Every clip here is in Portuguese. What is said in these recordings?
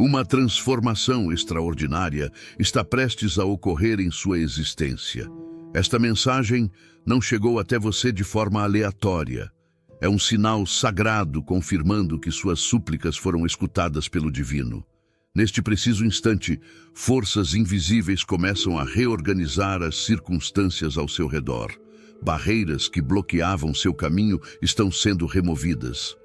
Uma transformação extraordinária está prestes a ocorrer em sua existência. Esta mensagem não chegou até você de forma aleatória. É um sinal sagrado confirmando que suas súplicas foram escutadas pelo Divino. Neste preciso instante, forças invisíveis começam a reorganizar as circunstâncias ao seu redor. Barreiras que bloqueavam seu caminho estão sendo removidas.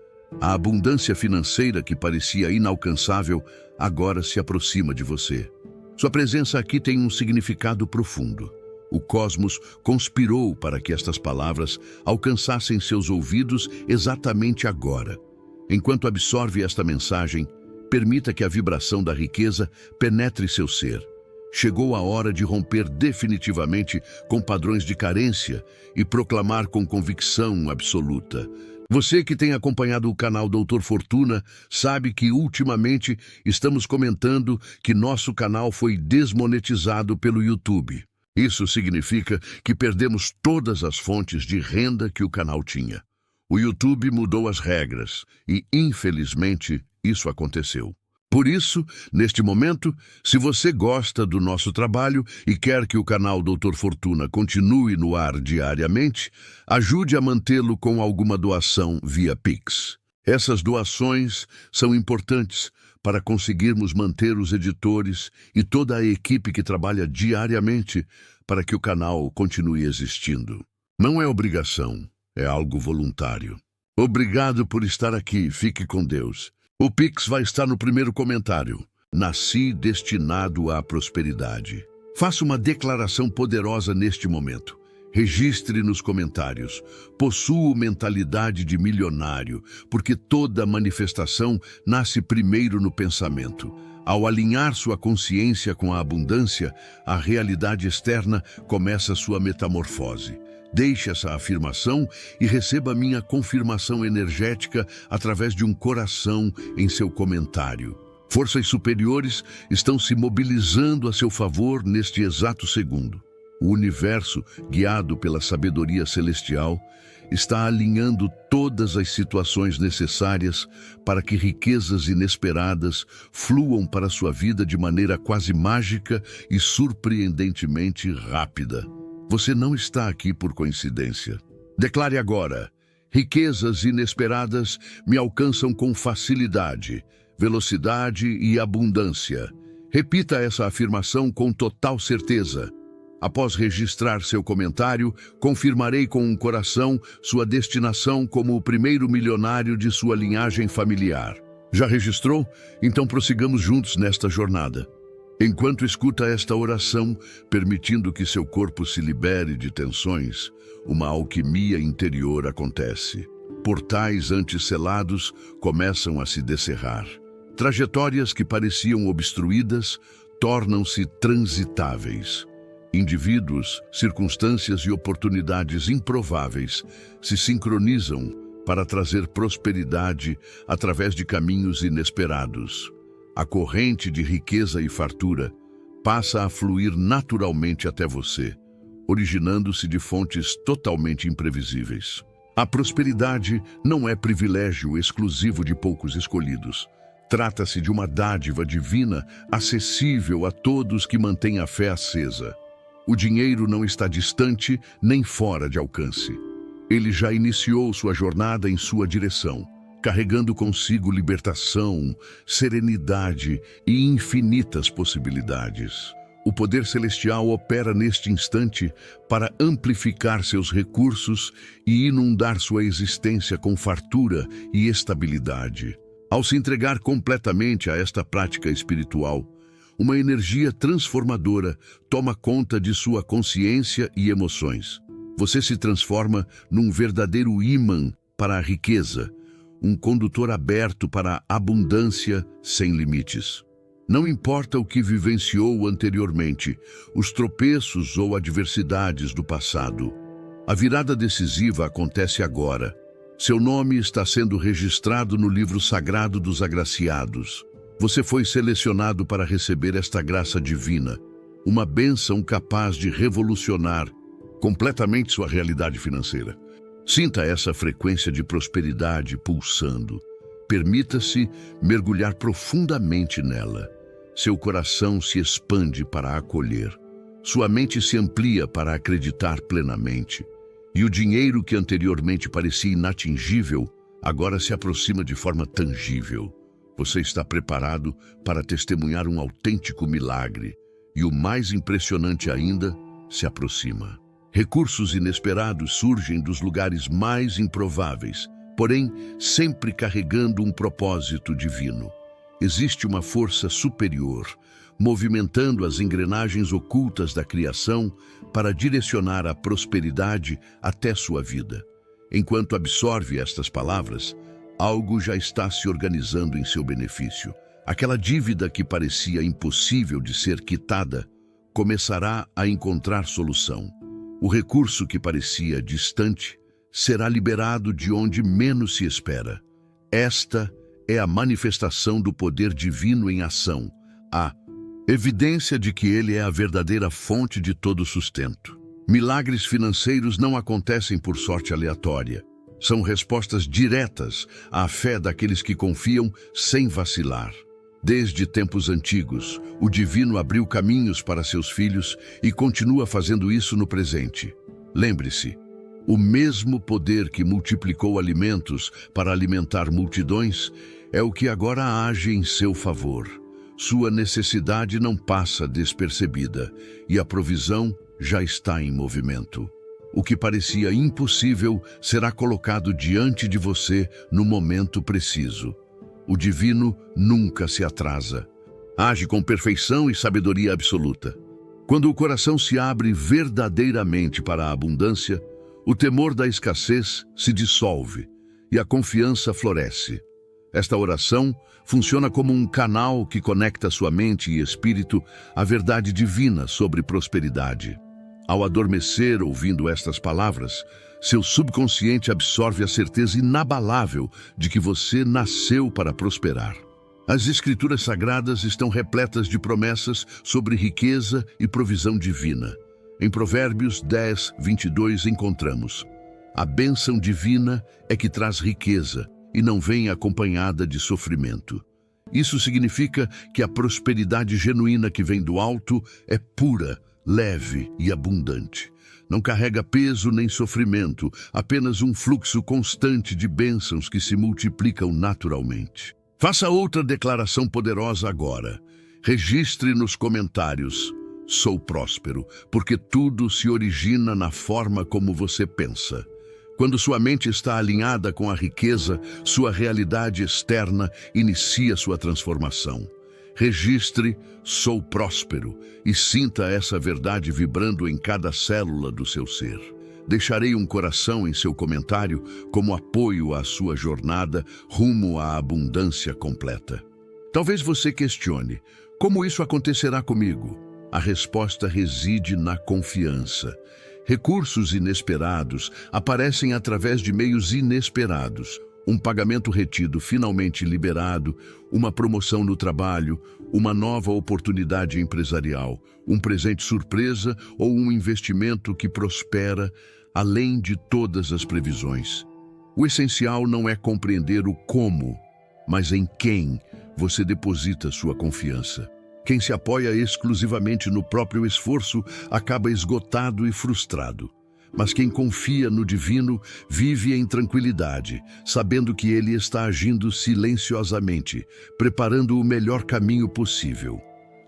A abundância financeira que parecia inalcançável agora se aproxima de você. Sua presença aqui tem um significado profundo. O cosmos conspirou para que estas palavras alcançassem seus ouvidos exatamente agora. Enquanto absorve esta mensagem, permita que a vibração da riqueza penetre seu ser. Chegou a hora de romper definitivamente com padrões de carência e proclamar com convicção absoluta. Você que tem acompanhado o canal Doutor Fortuna sabe que ultimamente estamos comentando que nosso canal foi desmonetizado pelo YouTube. Isso significa que perdemos todas as fontes de renda que o canal tinha. O YouTube mudou as regras e, infelizmente, isso aconteceu. Por isso, neste momento, se você gosta do nosso trabalho e quer que o canal Doutor Fortuna continue no ar diariamente, ajude a mantê-lo com alguma doação via Pix. Essas doações são importantes para conseguirmos manter os editores e toda a equipe que trabalha diariamente para que o canal continue existindo. Não é obrigação, é algo voluntário. Obrigado por estar aqui, fique com Deus. O Pix vai estar no primeiro comentário. Nasci destinado à prosperidade. Faça uma declaração poderosa neste momento. Registre nos comentários. Possuo mentalidade de milionário, porque toda manifestação nasce primeiro no pensamento. Ao alinhar sua consciência com a abundância, a realidade externa começa sua metamorfose. Deixe essa afirmação e receba minha confirmação energética através de um coração em seu comentário. Forças superiores estão se mobilizando a seu favor neste exato segundo. O universo, guiado pela sabedoria celestial, está alinhando todas as situações necessárias para que riquezas inesperadas fluam para sua vida de maneira quase mágica e surpreendentemente rápida. Você não está aqui por coincidência. Declare agora: riquezas inesperadas me alcançam com facilidade, velocidade e abundância. Repita essa afirmação com total certeza. Após registrar seu comentário, confirmarei com um coração sua destinação como o primeiro milionário de sua linhagem familiar. Já registrou? Então prossigamos juntos nesta jornada. Enquanto escuta esta oração, permitindo que seu corpo se libere de tensões, uma alquimia interior acontece. Portais antes selados começam a se descerrar. Trajetórias que pareciam obstruídas tornam-se transitáveis. Indivíduos, circunstâncias e oportunidades improváveis se sincronizam para trazer prosperidade através de caminhos inesperados. A corrente de riqueza e fartura passa a fluir naturalmente até você, originando-se de fontes totalmente imprevisíveis. A prosperidade não é privilégio exclusivo de poucos escolhidos. Trata-se de uma dádiva divina acessível a todos que mantêm a fé acesa. O dinheiro não está distante nem fora de alcance. Ele já iniciou sua jornada em sua direção, carregando consigo libertação, serenidade e infinitas possibilidades. O poder celestial opera neste instante para amplificar seus recursos e inundar sua existência com fartura e estabilidade. Ao se entregar completamente a esta prática espiritual, uma energia transformadora toma conta de sua consciência e emoções. Você se transforma num verdadeiro ímã para a riqueza, um condutor aberto para a abundância sem limites. Não importa o que vivenciou anteriormente, os tropeços ou adversidades do passado. A virada decisiva acontece agora. Seu nome está sendo registrado no livro sagrado dos agraciados. Você foi selecionado para receber esta graça divina, uma bênção capaz de revolucionar completamente sua realidade financeira. Sinta essa frequência de prosperidade pulsando. Permita-se mergulhar profundamente nela. Seu coração se expande para acolher. Sua mente se amplia para acreditar plenamente. E o dinheiro que anteriormente parecia inatingível, agora se aproxima de forma tangível. Você está preparado para testemunhar um autêntico milagre. E o mais impressionante ainda, se aproxima. Recursos inesperados surgem dos lugares mais improváveis, porém sempre carregando um propósito divino. Existe uma força superior, movimentando as engrenagens ocultas da criação para direcionar a prosperidade até sua vida. Enquanto absorve estas palavras, algo já está se organizando em seu benefício. Aquela dívida que parecia impossível de ser quitada começará a encontrar solução. O recurso que parecia distante será liberado de onde menos se espera. Esta é a manifestação do poder divino em ação, a evidência de que ele é a verdadeira fonte de todo sustento. Milagres financeiros não acontecem por sorte aleatória. São respostas diretas à fé daqueles que confiam sem vacilar. Desde tempos antigos, o divino abriu caminhos para seus filhos e continua fazendo isso no presente. Lembre-se, o mesmo poder que multiplicou alimentos para alimentar multidões é o que agora age em seu favor. Sua necessidade não passa despercebida e a provisão já está em movimento. O que parecia impossível será colocado diante de você no momento preciso. O divino nunca se atrasa. Age com perfeição e sabedoria absoluta. Quando o coração se abre verdadeiramente para a abundância, o temor da escassez se dissolve e a confiança floresce. Esta oração funciona como um canal que conecta sua mente e espírito à verdade divina sobre prosperidade. Ao adormecer ouvindo estas palavras, seu subconsciente absorve a certeza inabalável de que você nasceu para prosperar. As Escrituras Sagradas estão repletas de promessas sobre riqueza e provisão divina. Em Provérbios 10, 22 encontramos: a bênção divina é que traz riqueza e não vem acompanhada de sofrimento. Isso significa que a prosperidade genuína que vem do alto é pura, leve e abundante. Não carrega peso nem sofrimento, apenas um fluxo constante de bênçãos que se multiplicam naturalmente. Faça outra declaração poderosa agora. Registre nos comentários: sou próspero, porque tudo se origina na forma como você pensa. Quando sua mente está alinhada com a riqueza, sua realidade externa inicia sua transformação. Registre "sou próspero" e sinta essa verdade vibrando em cada célula do seu ser. Deixarei um coração em seu comentário como apoio à sua jornada rumo à abundância completa. Talvez você questione: como isso acontecerá comigo? A resposta reside na confiança. Recursos inesperados aparecem através de meios inesperados. Um pagamento retido finalmente liberado, uma promoção no trabalho, uma nova oportunidade empresarial, um presente surpresa ou um investimento que prospera além de todas as previsões. O essencial não é compreender o como, mas em quem você deposita sua confiança. Quem se apoia exclusivamente no próprio esforço acaba esgotado e frustrado. Mas quem confia no divino vive em tranquilidade, sabendo que ele está agindo silenciosamente, preparando o melhor caminho possível.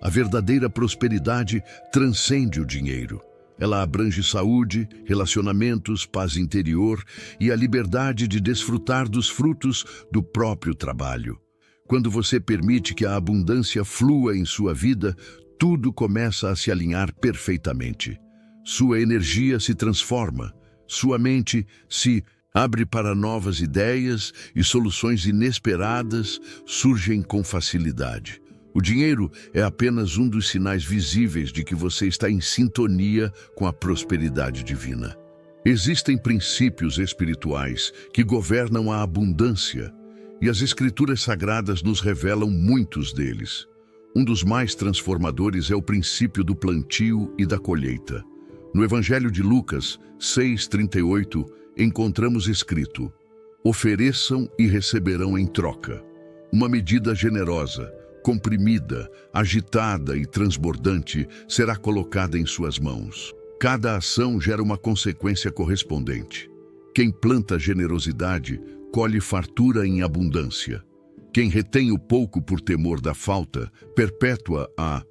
A verdadeira prosperidade transcende o dinheiro. Ela abrange saúde, relacionamentos, paz interior e a liberdade de desfrutar dos frutos do próprio trabalho. Quando você permite que a abundância flua em sua vida, tudo começa a se alinhar perfeitamente. Sua energia se transforma, sua mente se abre para novas ideias e soluções inesperadas surgem com facilidade. O dinheiro é apenas um dos sinais visíveis de que você está em sintonia com a prosperidade divina. Existem princípios espirituais que governam a abundância, e as Escrituras Sagradas nos revelam muitos deles. Um dos mais transformadores é o princípio do plantio e da colheita. No Evangelho de Lucas 6:38, encontramos escrito: Ofereçam e receberão em troca. Uma medida generosa, comprimida, agitada e transbordante será colocada em suas mãos. Cada ação gera uma consequência correspondente. Quem planta generosidade, colhe fartura em abundância. Quem retém o pouco por temor da falta, perpétua a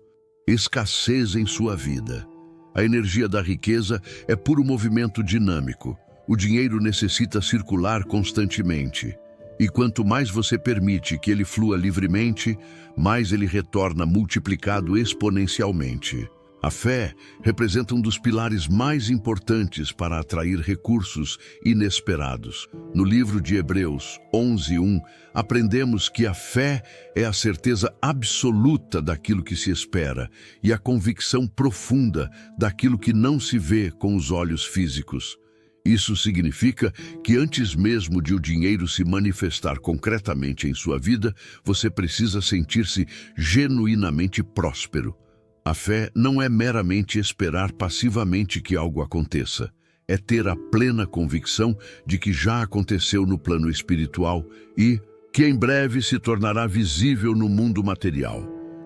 escassez em sua vida. A energia da riqueza é puro movimento dinâmico. O dinheiro necessita circular constantemente. E quanto mais você permite que ele flua livremente, mais ele retorna multiplicado exponencialmente. A fé representa um dos pilares mais importantes para atrair recursos inesperados. No livro de Hebreus 11:1, aprendemos que a fé é a certeza absoluta daquilo que se espera e a convicção profunda daquilo que não se vê com os olhos físicos. Isso significa que antes mesmo de o dinheiro se manifestar concretamente em sua vida, você precisa sentir-se genuinamente próspero. A fé não é meramente esperar passivamente que algo aconteça. É ter a plena convicção de que já aconteceu no plano espiritual e que em breve se tornará visível no mundo material.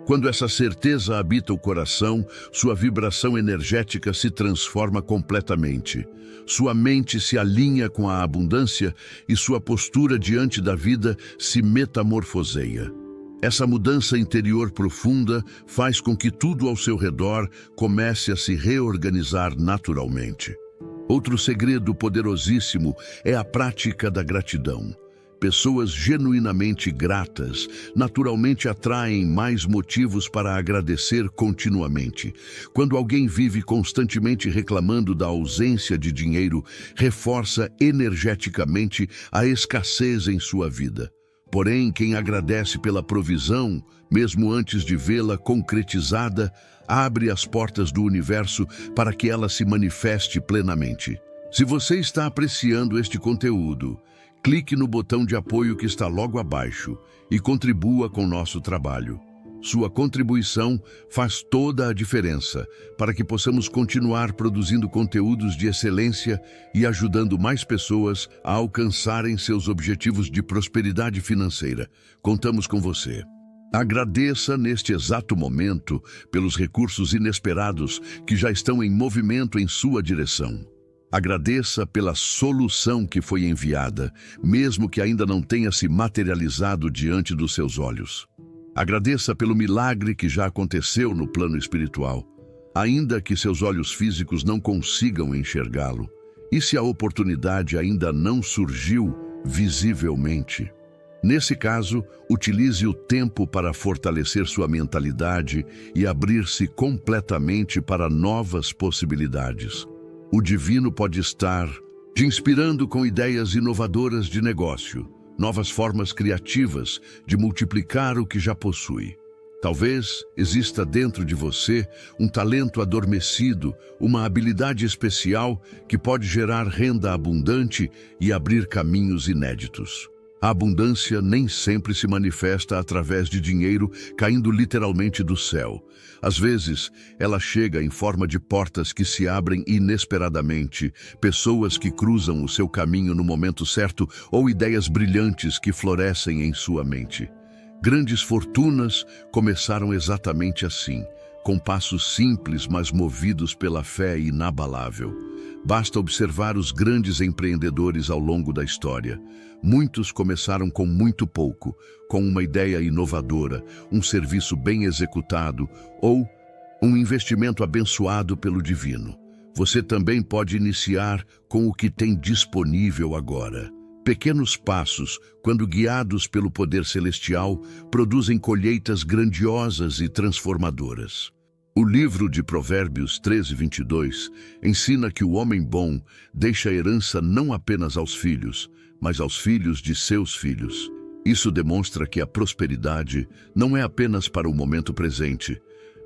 Quando essa certeza habita o coração, sua vibração energética se transforma completamente. Sua mente se alinha com a abundância e sua postura diante da vida se metamorfoseia. Essa mudança interior profunda faz com que tudo ao seu redor comece a se reorganizar naturalmente. Outro segredo poderosíssimo é a prática da gratidão. Pessoas genuinamente gratas naturalmente atraem mais motivos para agradecer continuamente. Quando alguém vive constantemente reclamando da ausência de dinheiro, reforça energeticamente a escassez em sua vida. Porém, quem agradece pela provisão, mesmo antes de vê-la concretizada, abre as portas do universo para que ela se manifeste plenamente. Se você está apreciando este conteúdo, clique no botão de apoio que está logo abaixo e contribua com nosso trabalho. Sua contribuição faz toda a diferença para que possamos continuar produzindo conteúdos de excelência e ajudando mais pessoas a alcançarem seus objetivos de prosperidade financeira. Contamos com você. Agradeça neste exato momento pelos recursos inesperados que já estão em movimento em sua direção. Agradeça pela solução que foi enviada, mesmo que ainda não tenha se materializado diante dos seus olhos. Agradeça pelo milagre que já aconteceu no plano espiritual, ainda que seus olhos físicos não consigam enxergá-lo. E se a oportunidade ainda não surgiu visivelmente? Nesse caso, utilize o tempo para fortalecer sua mentalidade e abrir-se completamente para novas possibilidades. O divino pode estar te inspirando com ideias inovadoras de negócio, novas formas criativas de multiplicar o que já possui. Talvez exista dentro de você um talento adormecido, uma habilidade especial que pode gerar renda abundante e abrir caminhos inéditos. A abundância nem sempre se manifesta através de dinheiro caindo literalmente do céu. Às vezes, ela chega em forma de portas que se abrem inesperadamente, pessoas que cruzam o seu caminho no momento certo ou ideias brilhantes que florescem em sua mente. Grandes fortunas começaram exatamente assim, com passos simples, mas movidos pela fé inabalável. Basta observar os grandes empreendedores ao longo da história. Muitos começaram com muito pouco, com uma ideia inovadora, um serviço bem executado ou um investimento abençoado pelo divino. Você também pode iniciar com o que tem disponível agora. Pequenos passos, quando guiados pelo poder celestial, produzem colheitas grandiosas e transformadoras. O livro de Provérbios 13:22 ensina que o homem bom deixa herança não apenas aos filhos, mas aos filhos de seus filhos. Isso demonstra que a prosperidade não é apenas para o momento presente,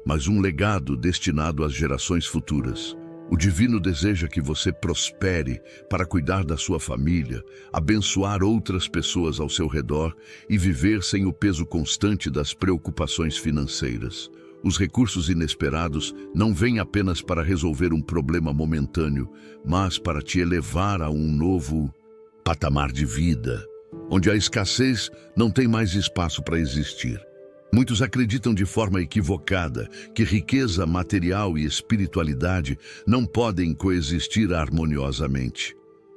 mas um legado destinado às gerações futuras. O divino deseja que você prospere para cuidar da sua família, abençoar outras pessoas ao seu redor e viver sem o peso constante das preocupações financeiras. Os recursos inesperados não vêm apenas para resolver um problema momentâneo, mas para te elevar a um novo patamar de vida, onde a escassez não tem mais espaço para existir. Muitos acreditam de forma equivocada que riqueza material e espiritualidade não podem coexistir harmoniosamente.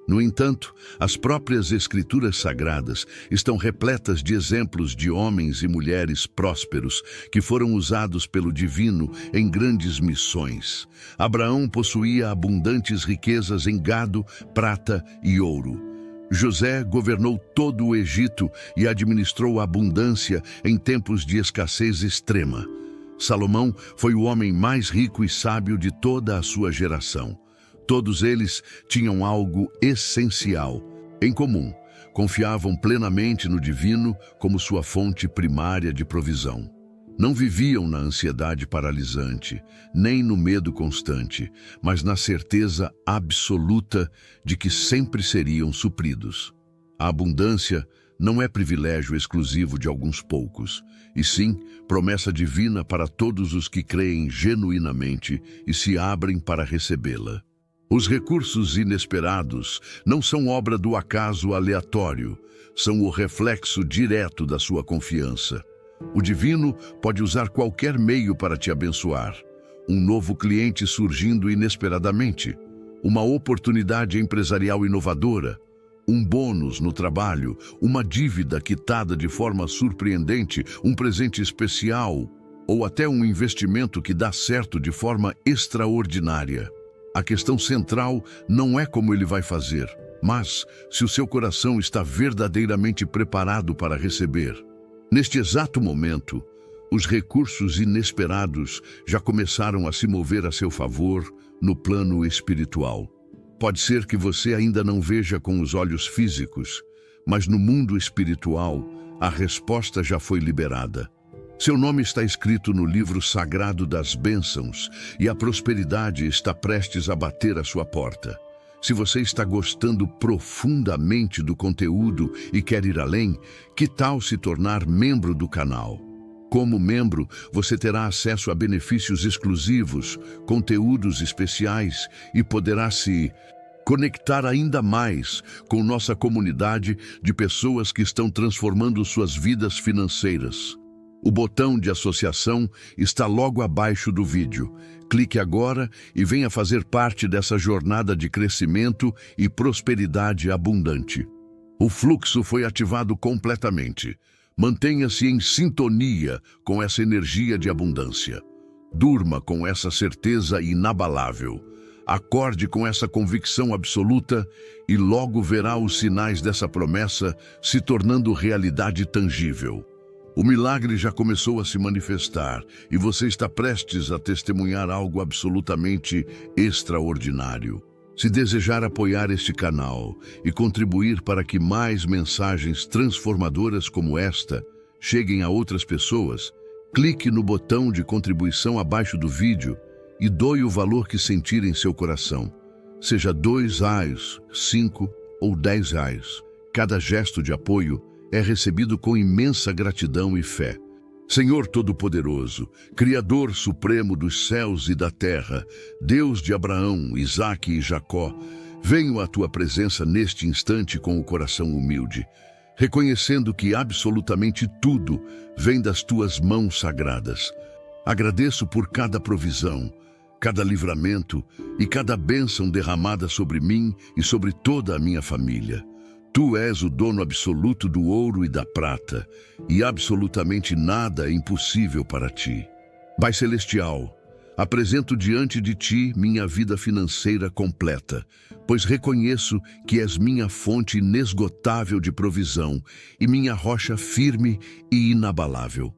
No entanto, as próprias Escrituras Sagradas estão repletas de exemplos de homens e mulheres prósperos que foram usados pelo Divino em grandes missões. Abraão possuía abundantes riquezas em gado, prata e ouro. José governou todo o Egito e administrou a abundância em tempos de escassez extrema. Salomão foi o homem mais rico e sábio de toda a sua geração. Todos eles tinham algo essencial em comum. Confiavam plenamente no Divino como sua fonte primária de provisão. Não viviam na ansiedade paralisante, nem no medo constante, mas na certeza absoluta de que sempre seriam supridos. A abundância não é privilégio exclusivo de alguns poucos, e sim promessa divina para todos os que creem genuinamente e se abrem para recebê-la. Os recursos inesperados não são obra do acaso aleatório, são o reflexo direto da sua confiança. O Divino pode usar qualquer meio para te abençoar. Um novo cliente surgindo inesperadamente, uma oportunidade empresarial inovadora, um bônus no trabalho, uma dívida quitada de forma surpreendente, um presente especial ou até um investimento que dá certo de forma extraordinária. A questão central não é como ele vai fazer, mas se o seu coração está verdadeiramente preparado para receber. Neste exato momento, os recursos inesperados já começaram a se mover a seu favor no plano espiritual. Pode ser que você ainda não veja com os olhos físicos, mas no mundo espiritual, a resposta já foi liberada. Seu nome está escrito no livro sagrado das bênçãos e a prosperidade está prestes a bater à sua porta. Se você está gostando profundamente do conteúdo e quer ir além, que tal se tornar membro do canal? Como membro, você terá acesso a benefícios exclusivos, conteúdos especiais e poderá se conectar ainda mais com nossa comunidade de pessoas que estão transformando suas vidas financeiras. O botão de associação está logo abaixo do vídeo. Clique agora e venha fazer parte dessa jornada de crescimento e prosperidade abundante. O fluxo foi ativado completamente. Mantenha-se em sintonia com essa energia de abundância. Durma com essa certeza inabalável. Acorde com essa convicção absoluta e logo verá os sinais dessa promessa se tornando realidade tangível. O milagre já começou a se manifestar e você está prestes a testemunhar algo absolutamente extraordinário. Se desejar apoiar este canal e contribuir para que mais mensagens transformadoras como esta cheguem a outras pessoas, clique no botão de contribuição abaixo do vídeo e doe o valor que sentir em seu coração. Seja R$2, 5 ou R$10. Cada gesto de apoio é recebido com imensa gratidão e fé. Senhor Todo-Poderoso, Criador Supremo dos céus e da terra, Deus de Abraão, Isaque e Jacó, venho à tua presença neste instante com o coração humilde, reconhecendo que absolutamente tudo vem das tuas mãos sagradas. Agradeço por cada provisão, cada livramento e cada bênção derramada sobre mim e sobre toda a minha família. Tu és o dono absoluto do ouro e da prata, e absolutamente nada é impossível para ti. Pai Celestial, apresento diante de ti minha vida financeira completa, pois reconheço que és minha fonte inesgotável de provisão e minha rocha firme e inabalável.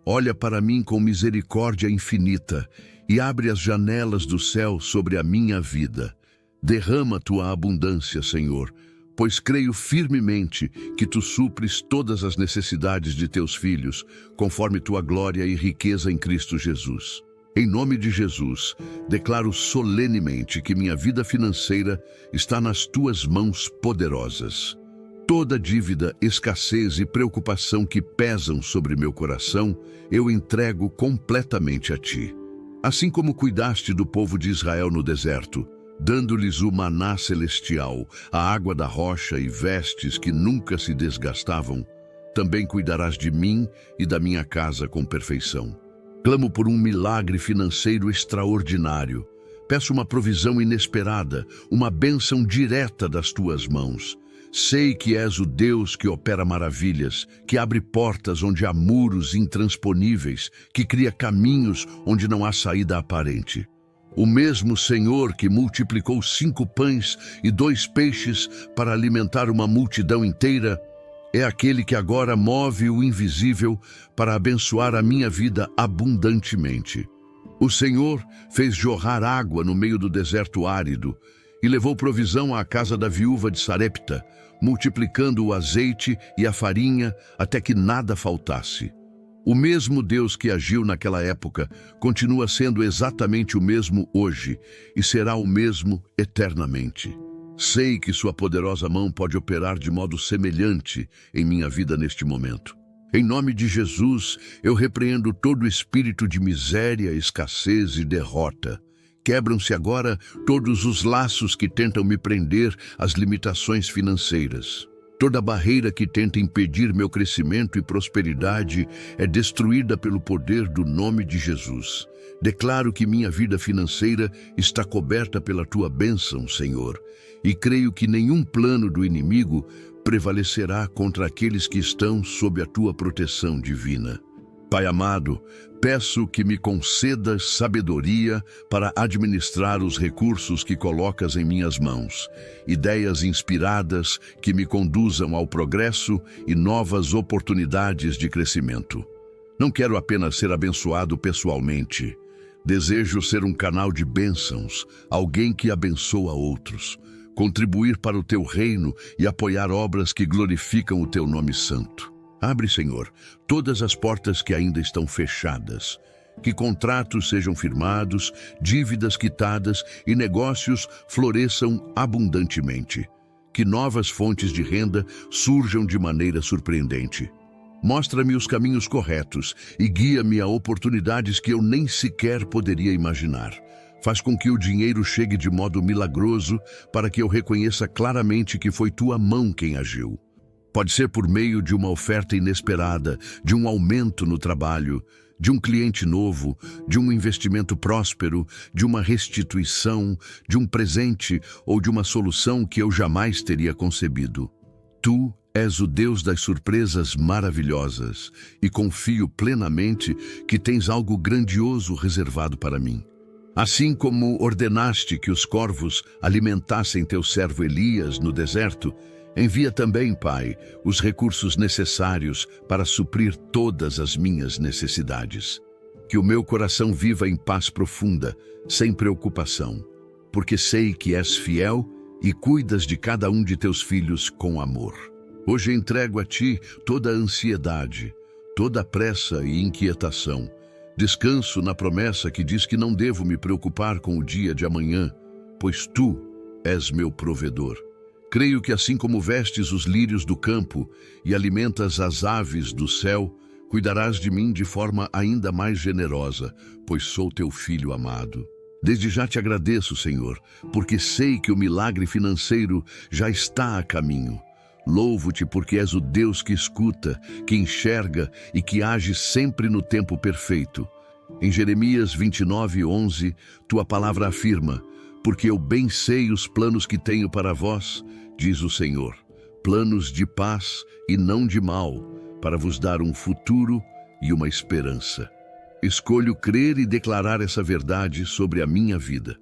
Olha para mim com misericórdia infinita e abre as janelas do céu sobre a minha vida. Derrama tua abundância, Senhor, pois creio firmemente que tu supres todas as necessidades de teus filhos, conforme tua glória e riqueza em Cristo Jesus. Em nome de Jesus, declaro solenemente que minha vida financeira está nas tuas mãos poderosas. Toda dívida, escassez e preocupação que pesam sobre meu coração, eu entrego completamente a ti. Assim como cuidaste do povo de Israel no deserto, dando-lhes o maná celestial, a água da rocha e vestes que nunca se desgastavam, também cuidarás de mim e da minha casa com perfeição. Clamo por um milagre financeiro extraordinário. Peço uma provisão inesperada, uma bênção direta das tuas mãos. Sei que és o Deus que opera maravilhas, que abre portas onde há muros intransponíveis, que cria caminhos onde não há saída aparente. O mesmo Senhor que multiplicou 5 pães e 2 peixes para alimentar uma multidão inteira, é aquele que agora move o invisível para abençoar a minha vida abundantemente. O Senhor fez jorrar água no meio do deserto árido e levou provisão à casa da viúva de Sarepta, multiplicando o azeite e a farinha até que nada faltasse. O mesmo Deus que agiu naquela época continua sendo exatamente o mesmo hoje e será o mesmo eternamente. Sei que sua poderosa mão pode operar de modo semelhante em minha vida neste momento. Em nome de Jesus, eu repreendo todo espírito de miséria, escassez e derrota. Quebram-se agora todos os laços que tentam me prender às limitações financeiras. Toda barreira que tenta impedir meu crescimento e prosperidade é destruída pelo poder do nome de Jesus. Declaro que minha vida financeira está coberta pela tua bênção, Senhor, e creio que nenhum plano do inimigo prevalecerá contra aqueles que estão sob a tua proteção divina. Pai amado, peço que me concedas sabedoria para administrar os recursos que colocas em minhas mãos, ideias inspiradas que me conduzam ao progresso e novas oportunidades de crescimento. Não quero apenas ser abençoado pessoalmente. Desejo ser um canal de bênçãos, alguém que abençoa outros, contribuir para o teu reino e apoiar obras que glorificam o teu nome santo. Abre, Senhor, todas as portas que ainda estão fechadas. Que contratos sejam firmados, dívidas quitadas e negócios floresçam abundantemente. Que novas fontes de renda surjam de maneira surpreendente. Mostra-me os caminhos corretos e guia-me a oportunidades que eu nem sequer poderia imaginar. Faz com que o dinheiro chegue de modo milagroso para que eu reconheça claramente que foi tua mão quem agiu. Pode ser por meio de uma oferta inesperada, de um aumento no trabalho, de um cliente novo, de um investimento próspero, de uma restituição, de um presente ou de uma solução que eu jamais teria concebido. Tu és o Deus das surpresas maravilhosas e confio plenamente que tens algo grandioso reservado para mim. Assim como ordenaste que os corvos alimentassem teu servo Elias no deserto, envia também, Pai, os recursos necessários para suprir todas as minhas necessidades. Que o meu coração viva em paz profunda, sem preocupação, porque sei que és fiel e cuidas de cada um de teus filhos com amor. Hoje entrego a ti toda a ansiedade, toda a pressa e inquietação. Descanso na promessa que diz que não devo me preocupar com o dia de amanhã, pois tu és meu provedor. Creio que assim como vestes os lírios do campo e alimentas as aves do céu, cuidarás de mim de forma ainda mais generosa, pois sou teu filho amado. Desde já te agradeço, Senhor, porque sei que o milagre financeiro já está a caminho. Louvo-te porque és o Deus que escuta, que enxerga e que age sempre no tempo perfeito. Em Jeremias 29:11, tua palavra afirma: porque eu bem sei os planos que tenho para vós, diz o Senhor, planos de paz e não de mal, para vos dar um futuro e uma esperança. Escolho crer e declarar essa verdade sobre a minha vida.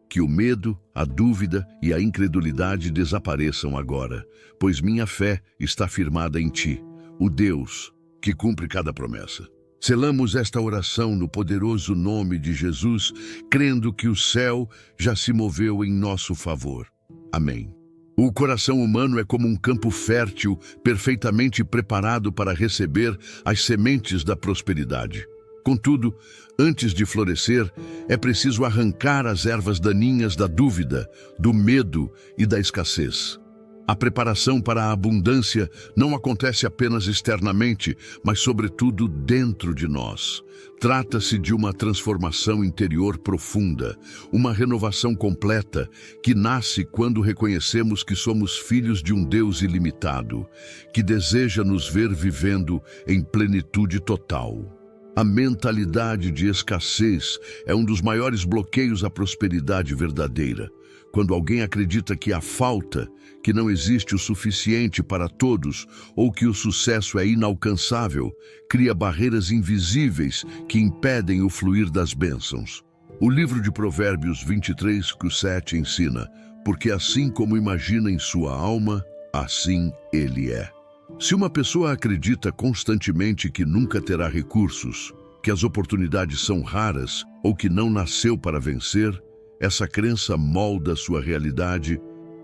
Que o medo, a dúvida e a incredulidade desapareçam agora, pois minha fé está firmada em ti, o Deus que cumpre cada promessa. Selamos esta oração no poderoso nome de Jesus, crendo que o céu já se moveu em nosso favor. Amém. O coração humano é como um campo fértil, perfeitamente preparado para receber as sementes da prosperidade. Contudo, antes de florescer, é preciso arrancar as ervas daninhas da dúvida, do medo e da escassez. A preparação para a abundância não acontece apenas externamente, mas sobretudo dentro de nós. Trata-se de uma transformação interior profunda, uma renovação completa que nasce quando reconhecemos que somos filhos de um Deus ilimitado, que deseja nos ver vivendo em plenitude total. A mentalidade de escassez é um dos maiores bloqueios à prosperidade verdadeira. Quando alguém acredita que há falta, que não existe o suficiente para todos ou que o sucesso é inalcançável, cria barreiras invisíveis que impedem o fluir das bênçãos. O livro de Provérbios 23:7 ensina: porque assim como imagina em sua alma, assim ele é. Se uma pessoa acredita constantemente que nunca terá recursos, que as oportunidades são raras ou que não nasceu para vencer, essa crença molda sua realidade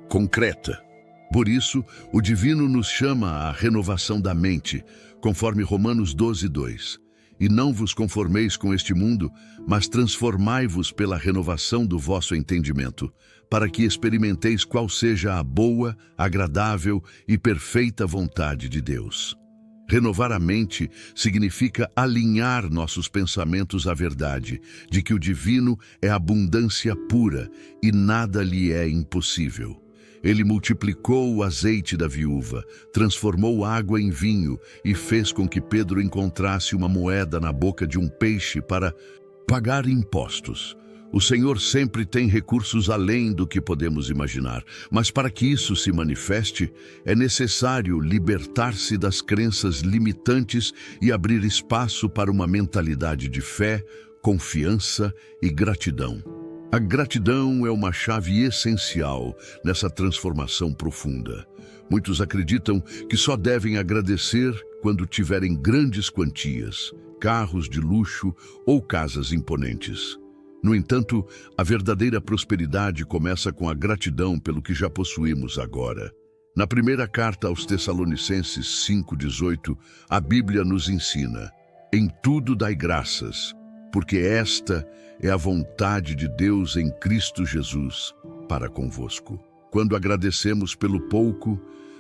concreta. Por isso, o divino nos chama à renovação da mente, conforme Romanos 12:2. E não vos conformeis com este mundo, mas transformai-vos pela renovação do vosso entendimento, para que experimenteis qual seja a boa, agradável e perfeita vontade de Deus. Renovar a mente significa alinhar nossos pensamentos à verdade, de que o divino é abundância pura e nada lhe é impossível. Ele multiplicou o azeite da viúva, transformou água em vinho e fez com que Pedro encontrasse uma moeda na boca de um peixe para pagar impostos. O Senhor sempre tem recursos além do que podemos imaginar, mas para que isso se manifeste, é necessário libertar-se das crenças limitantes e abrir espaço para uma mentalidade de fé, confiança e gratidão. A gratidão é uma chave essencial nessa transformação profunda. Muitos acreditam que só devem agradecer quando tiverem grandes quantias, carros de luxo ou casas imponentes. No entanto, a verdadeira prosperidade começa com a gratidão pelo que já possuímos agora. Na primeira carta aos Tessalonicenses 5:18, a Bíblia nos ensina: em tudo dai graças, porque esta é a vontade de Deus em Cristo Jesus para convosco. Quando agradecemos pelo pouco,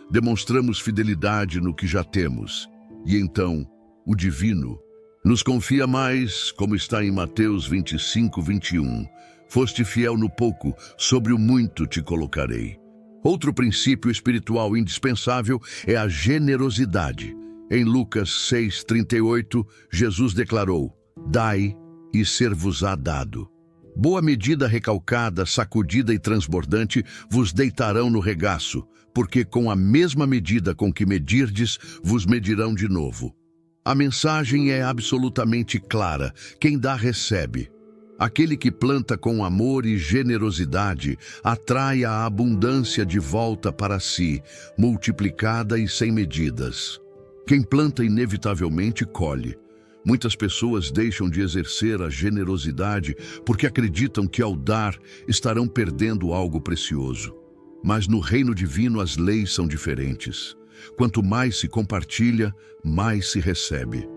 demonstramos fidelidade no que já temos, e então o divino nos confia mais, como está em Mateus 25:21. Foste fiel no pouco, sobre o muito te colocarei. Outro princípio espiritual indispensável é a generosidade. Em Lucas 6:38, Jesus declarou: dai e ser-vos-á dado. Boa medida recalcada, sacudida e transbordante vos deitarão no regaço, porque com a mesma medida com que medirdes, vos medirão de novo. A mensagem é absolutamente clara: quem dá, recebe. Aquele que planta com amor e generosidade atrai a abundância de volta para si, multiplicada e sem medidas. Quem planta inevitavelmente colhe. Muitas pessoas deixam de exercer a generosidade porque acreditam que ao dar estarão perdendo algo precioso. Mas no reino divino as leis são diferentes. Quanto mais se compartilha, mais se recebe.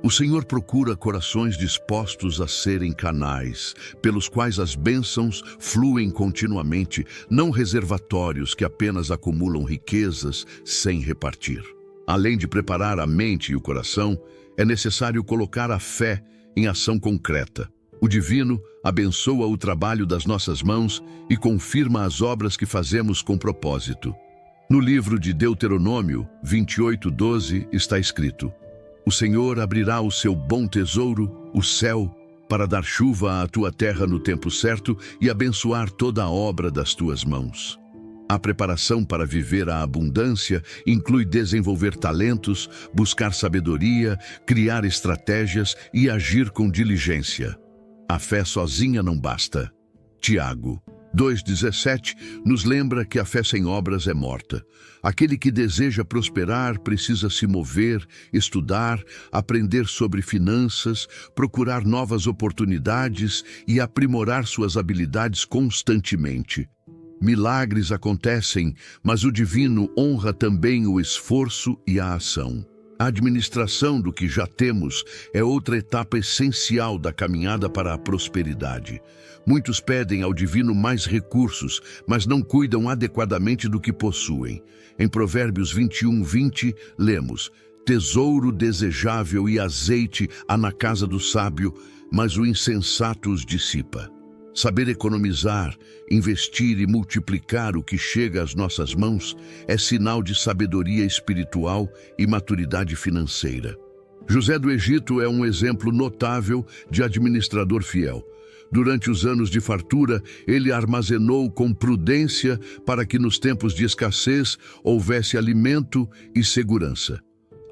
O Senhor procura corações dispostos a serem canais, pelos quais as bênçãos fluem continuamente, não reservatórios que apenas acumulam riquezas sem repartir. Além de preparar a mente e o coração, é necessário colocar a fé em ação concreta. O divino abençoa o trabalho das nossas mãos e confirma as obras que fazemos com propósito. No livro de Deuteronômio 28:12 está escrito: o Senhor abrirá o seu bom tesouro, o céu, para dar chuva à tua terra no tempo certo e abençoar toda a obra das tuas mãos. A preparação para viver a abundância inclui desenvolver talentos, buscar sabedoria, criar estratégias e agir com diligência. A fé sozinha não basta. Tiago 2,17 nos lembra que a fé sem obras é morta. Aquele que deseja prosperar precisa se mover, estudar, aprender sobre finanças, procurar novas oportunidades e aprimorar suas habilidades constantemente. Milagres acontecem, mas o divino honra também o esforço e a ação. A administração do que já temos é outra etapa essencial da caminhada para a prosperidade. Muitos pedem ao divino mais recursos, mas não cuidam adequadamente do que possuem. Em Provérbios 21:20, lemos: tesouro desejável e azeite há na casa do sábio, mas o insensato os dissipa. Saber economizar, investir e multiplicar o que chega às nossas mãos é sinal de sabedoria espiritual e maturidade financeira. José do Egito é um exemplo notável de administrador fiel. Durante os anos de fartura, ele armazenou com prudência para que nos tempos de escassez houvesse alimento e segurança.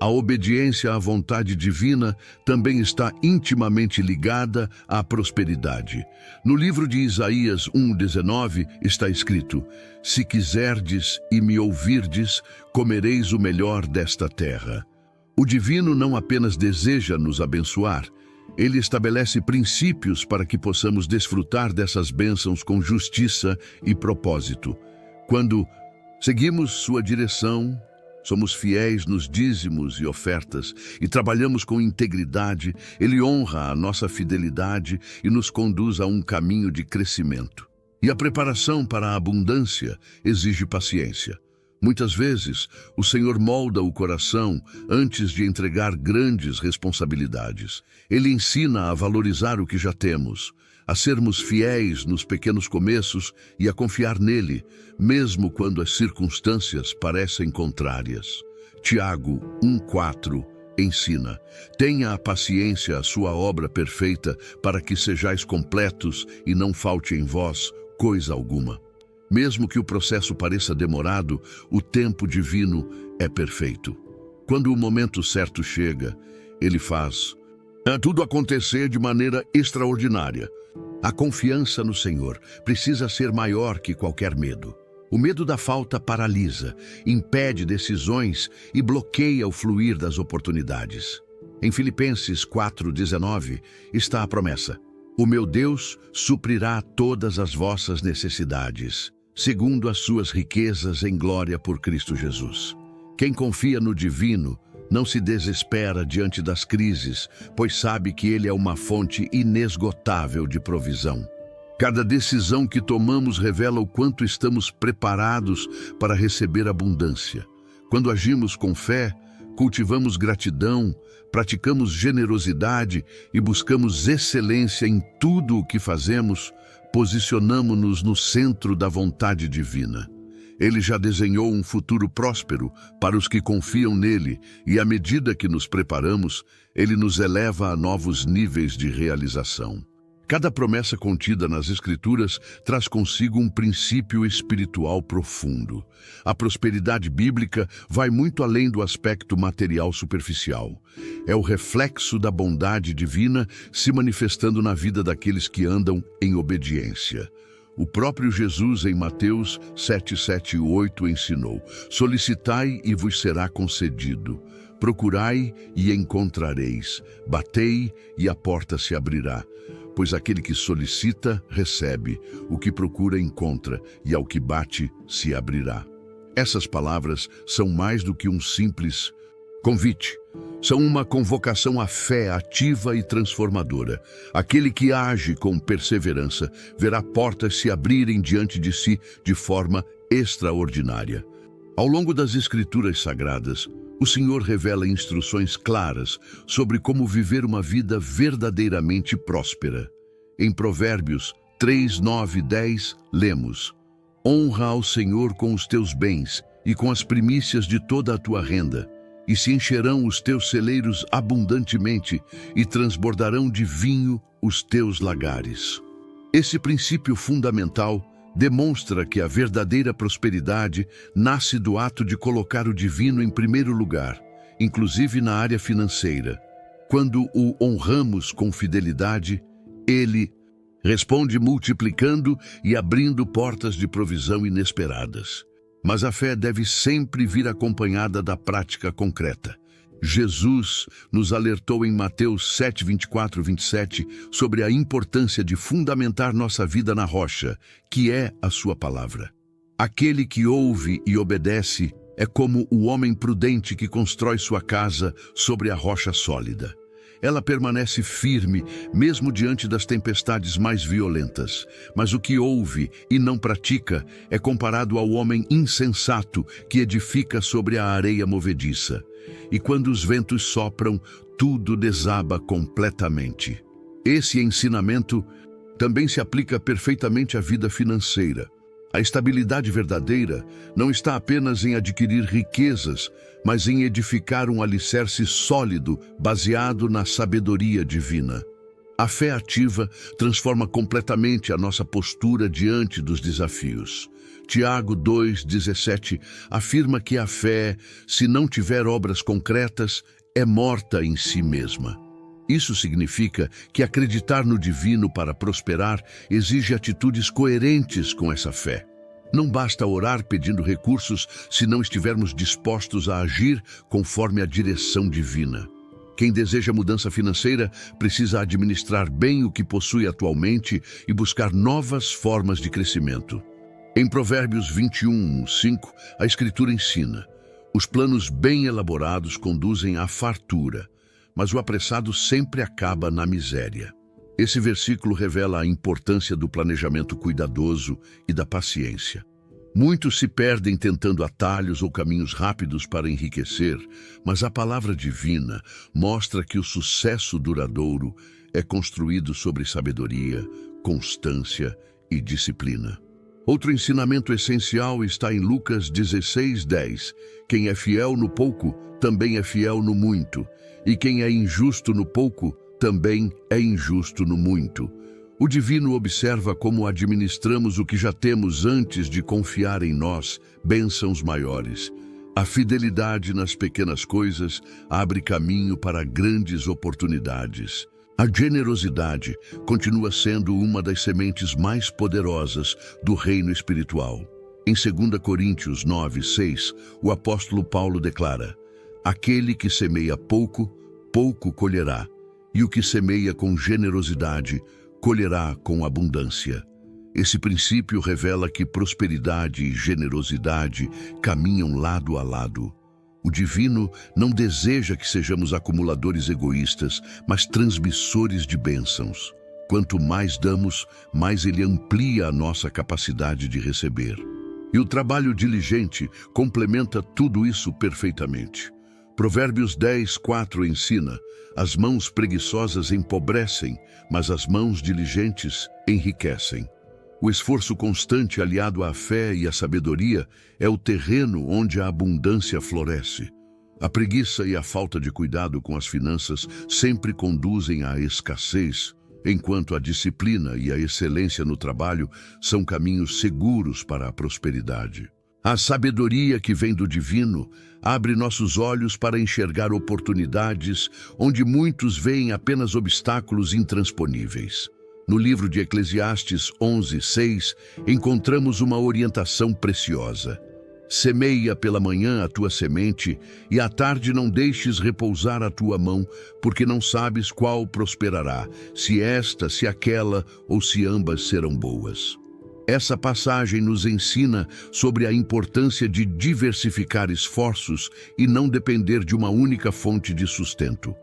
A obediência à vontade divina também está intimamente ligada à prosperidade. No livro de Isaías 1:19 está escrito: se quiserdes e me ouvirdes, comereis o melhor desta terra. O divino não apenas deseja nos abençoar, ele estabelece princípios para que possamos desfrutar dessas bênçãos com justiça e propósito. Quando seguimos sua direção, somos fiéis nos dízimos e ofertas e trabalhamos com integridade, ele honra a nossa fidelidade e nos conduz a um caminho de crescimento. E a preparação para a abundância exige paciência. Muitas vezes, o Senhor molda o coração antes de entregar grandes responsabilidades. Ele ensina a valorizar o que já temos, a sermos fiéis nos pequenos começos e a confiar nele, mesmo quando as circunstâncias parecem contrárias. Tiago 1:4 ensina: tenha a paciência a sua obra perfeita, para que sejais completos e não falte em vós coisa alguma. Mesmo que o processo pareça demorado, o tempo divino é perfeito. Quando o momento certo chega, ele faz tudo acontecer de maneira extraordinária. A confiança no Senhor precisa ser maior que qualquer medo. O medo da falta paralisa, impede decisões e bloqueia o fluir das oportunidades. Em Filipenses 4:19 está a promessa: o meu Deus suprirá todas as vossas necessidades, segundo as suas riquezas em glória por Cristo Jesus. Quem confia no divino não se desespera diante das crises, pois sabe que ele é uma fonte inesgotável de provisão. Cada decisão que tomamos revela o quanto estamos preparados para receber abundância. Quando agimos com fé, cultivamos gratidão, praticamos generosidade e buscamos excelência em tudo o que fazemos, posicionamo-nos no centro da vontade divina. Ele já desenhou um futuro próspero para os que confiam nele, e à medida que nos preparamos, ele nos eleva a novos níveis de realização. Cada promessa contida nas Escrituras traz consigo um princípio espiritual profundo. A prosperidade bíblica vai muito além do aspecto material superficial. É o reflexo da bondade divina se manifestando na vida daqueles que andam em obediência. O próprio Jesus, em Mateus 7:7 e 8, ensinou: solicitai e vos será concedido, procurai e encontrareis, batei e a porta se abrirá. Pois aquele que solicita, recebe, o que procura, encontra, e ao que bate, se abrirá. Essas palavras são mais do que um simples convite. São uma convocação à fé ativa e transformadora. Aquele que age com perseverança verá portas se abrirem diante de si de forma extraordinária. Ao longo das Escrituras Sagradas, o Senhor revela instruções claras sobre como viver uma vida verdadeiramente próspera. Em Provérbios 3, 9 e 10, lemos: honra ao Senhor com os teus bens e com as primícias de toda a tua renda, e se encherão os teus celeiros abundantemente, e transbordarão de vinho os teus lagares. Esse princípio fundamental demonstra que a verdadeira prosperidade nasce do ato de colocar o divino em primeiro lugar, inclusive na área financeira. Quando o honramos com fidelidade, ele responde multiplicando e abrindo portas de provisão inesperadas. Mas a fé deve sempre vir acompanhada da prática concreta. Jesus nos alertou em Mateus 7, 24 e 27 sobre a importância de fundamentar nossa vida na rocha, que é a sua palavra. Aquele que ouve e obedece é como o homem prudente que constrói sua casa sobre a rocha sólida. Ela permanece firme, mesmo diante das tempestades mais violentas. Mas o que ouve e não pratica é comparado ao homem insensato que edifica sobre a areia movediça. E quando os ventos sopram, tudo desaba completamente. Esse ensinamento também se aplica perfeitamente à vida financeira. A estabilidade verdadeira não está apenas em adquirir riquezas, mas em edificar um alicerce sólido baseado na sabedoria divina. A fé ativa transforma completamente a nossa postura diante dos desafios. Tiago 2,17 afirma que a fé, se não tiver obras concretas, é morta em si mesma. Isso significa que acreditar no divino para prosperar exige atitudes coerentes com essa fé. Não basta orar pedindo recursos se não estivermos dispostos a agir conforme a direção divina. Quem deseja mudança financeira precisa administrar bem o que possui atualmente e buscar novas formas de crescimento. Em Provérbios 21:5, a Escritura ensina: os planos bem elaborados conduzem à fartura, mas o apressado sempre acaba na miséria. Esse versículo revela a importância do planejamento cuidadoso e da paciência. Muitos se perdem tentando atalhos ou caminhos rápidos para enriquecer, mas a palavra divina mostra que o sucesso duradouro é construído sobre sabedoria, constância e disciplina. Outro ensinamento essencial está em Lucas 16:10. Quem é fiel no pouco, também é fiel no muito. E quem é injusto no pouco, também é injusto no muito. O divino observa como administramos o que já temos antes de confiar em nós, bênçãos maiores. A fidelidade nas pequenas coisas abre caminho para grandes oportunidades. A generosidade continua sendo uma das sementes mais poderosas do reino espiritual. Em 2 Coríntios 9:6, o apóstolo Paulo declara: aquele que semeia pouco, pouco colherá, e o que semeia com generosidade, colherá com abundância. Esse princípio revela que prosperidade e generosidade caminham lado a lado. O divino não deseja que sejamos acumuladores egoístas, mas transmissores de bênçãos. Quanto mais damos, mais ele amplia a nossa capacidade de receber. E o trabalho diligente complementa tudo isso perfeitamente. Provérbios 10:4 ensina: as mãos preguiçosas empobrecem, mas as mãos diligentes enriquecem. O esforço constante aliado à fé e à sabedoria é o terreno onde a abundância floresce. A preguiça e a falta de cuidado com as finanças sempre conduzem à escassez, enquanto a disciplina e a excelência no trabalho são caminhos seguros para a prosperidade. A sabedoria que vem do divino abre nossos olhos para enxergar oportunidades onde muitos veem apenas obstáculos intransponíveis. No livro de Eclesiastes 11:6, encontramos uma orientação preciosa. Semeia pela manhã a tua semente, e à tarde não deixes repousar a tua mão, porque não sabes qual prosperará, se esta, se aquela, ou se ambas serão boas. Essa passagem nos ensina sobre a importância de diversificar esforços e não depender de uma única fonte de sustento.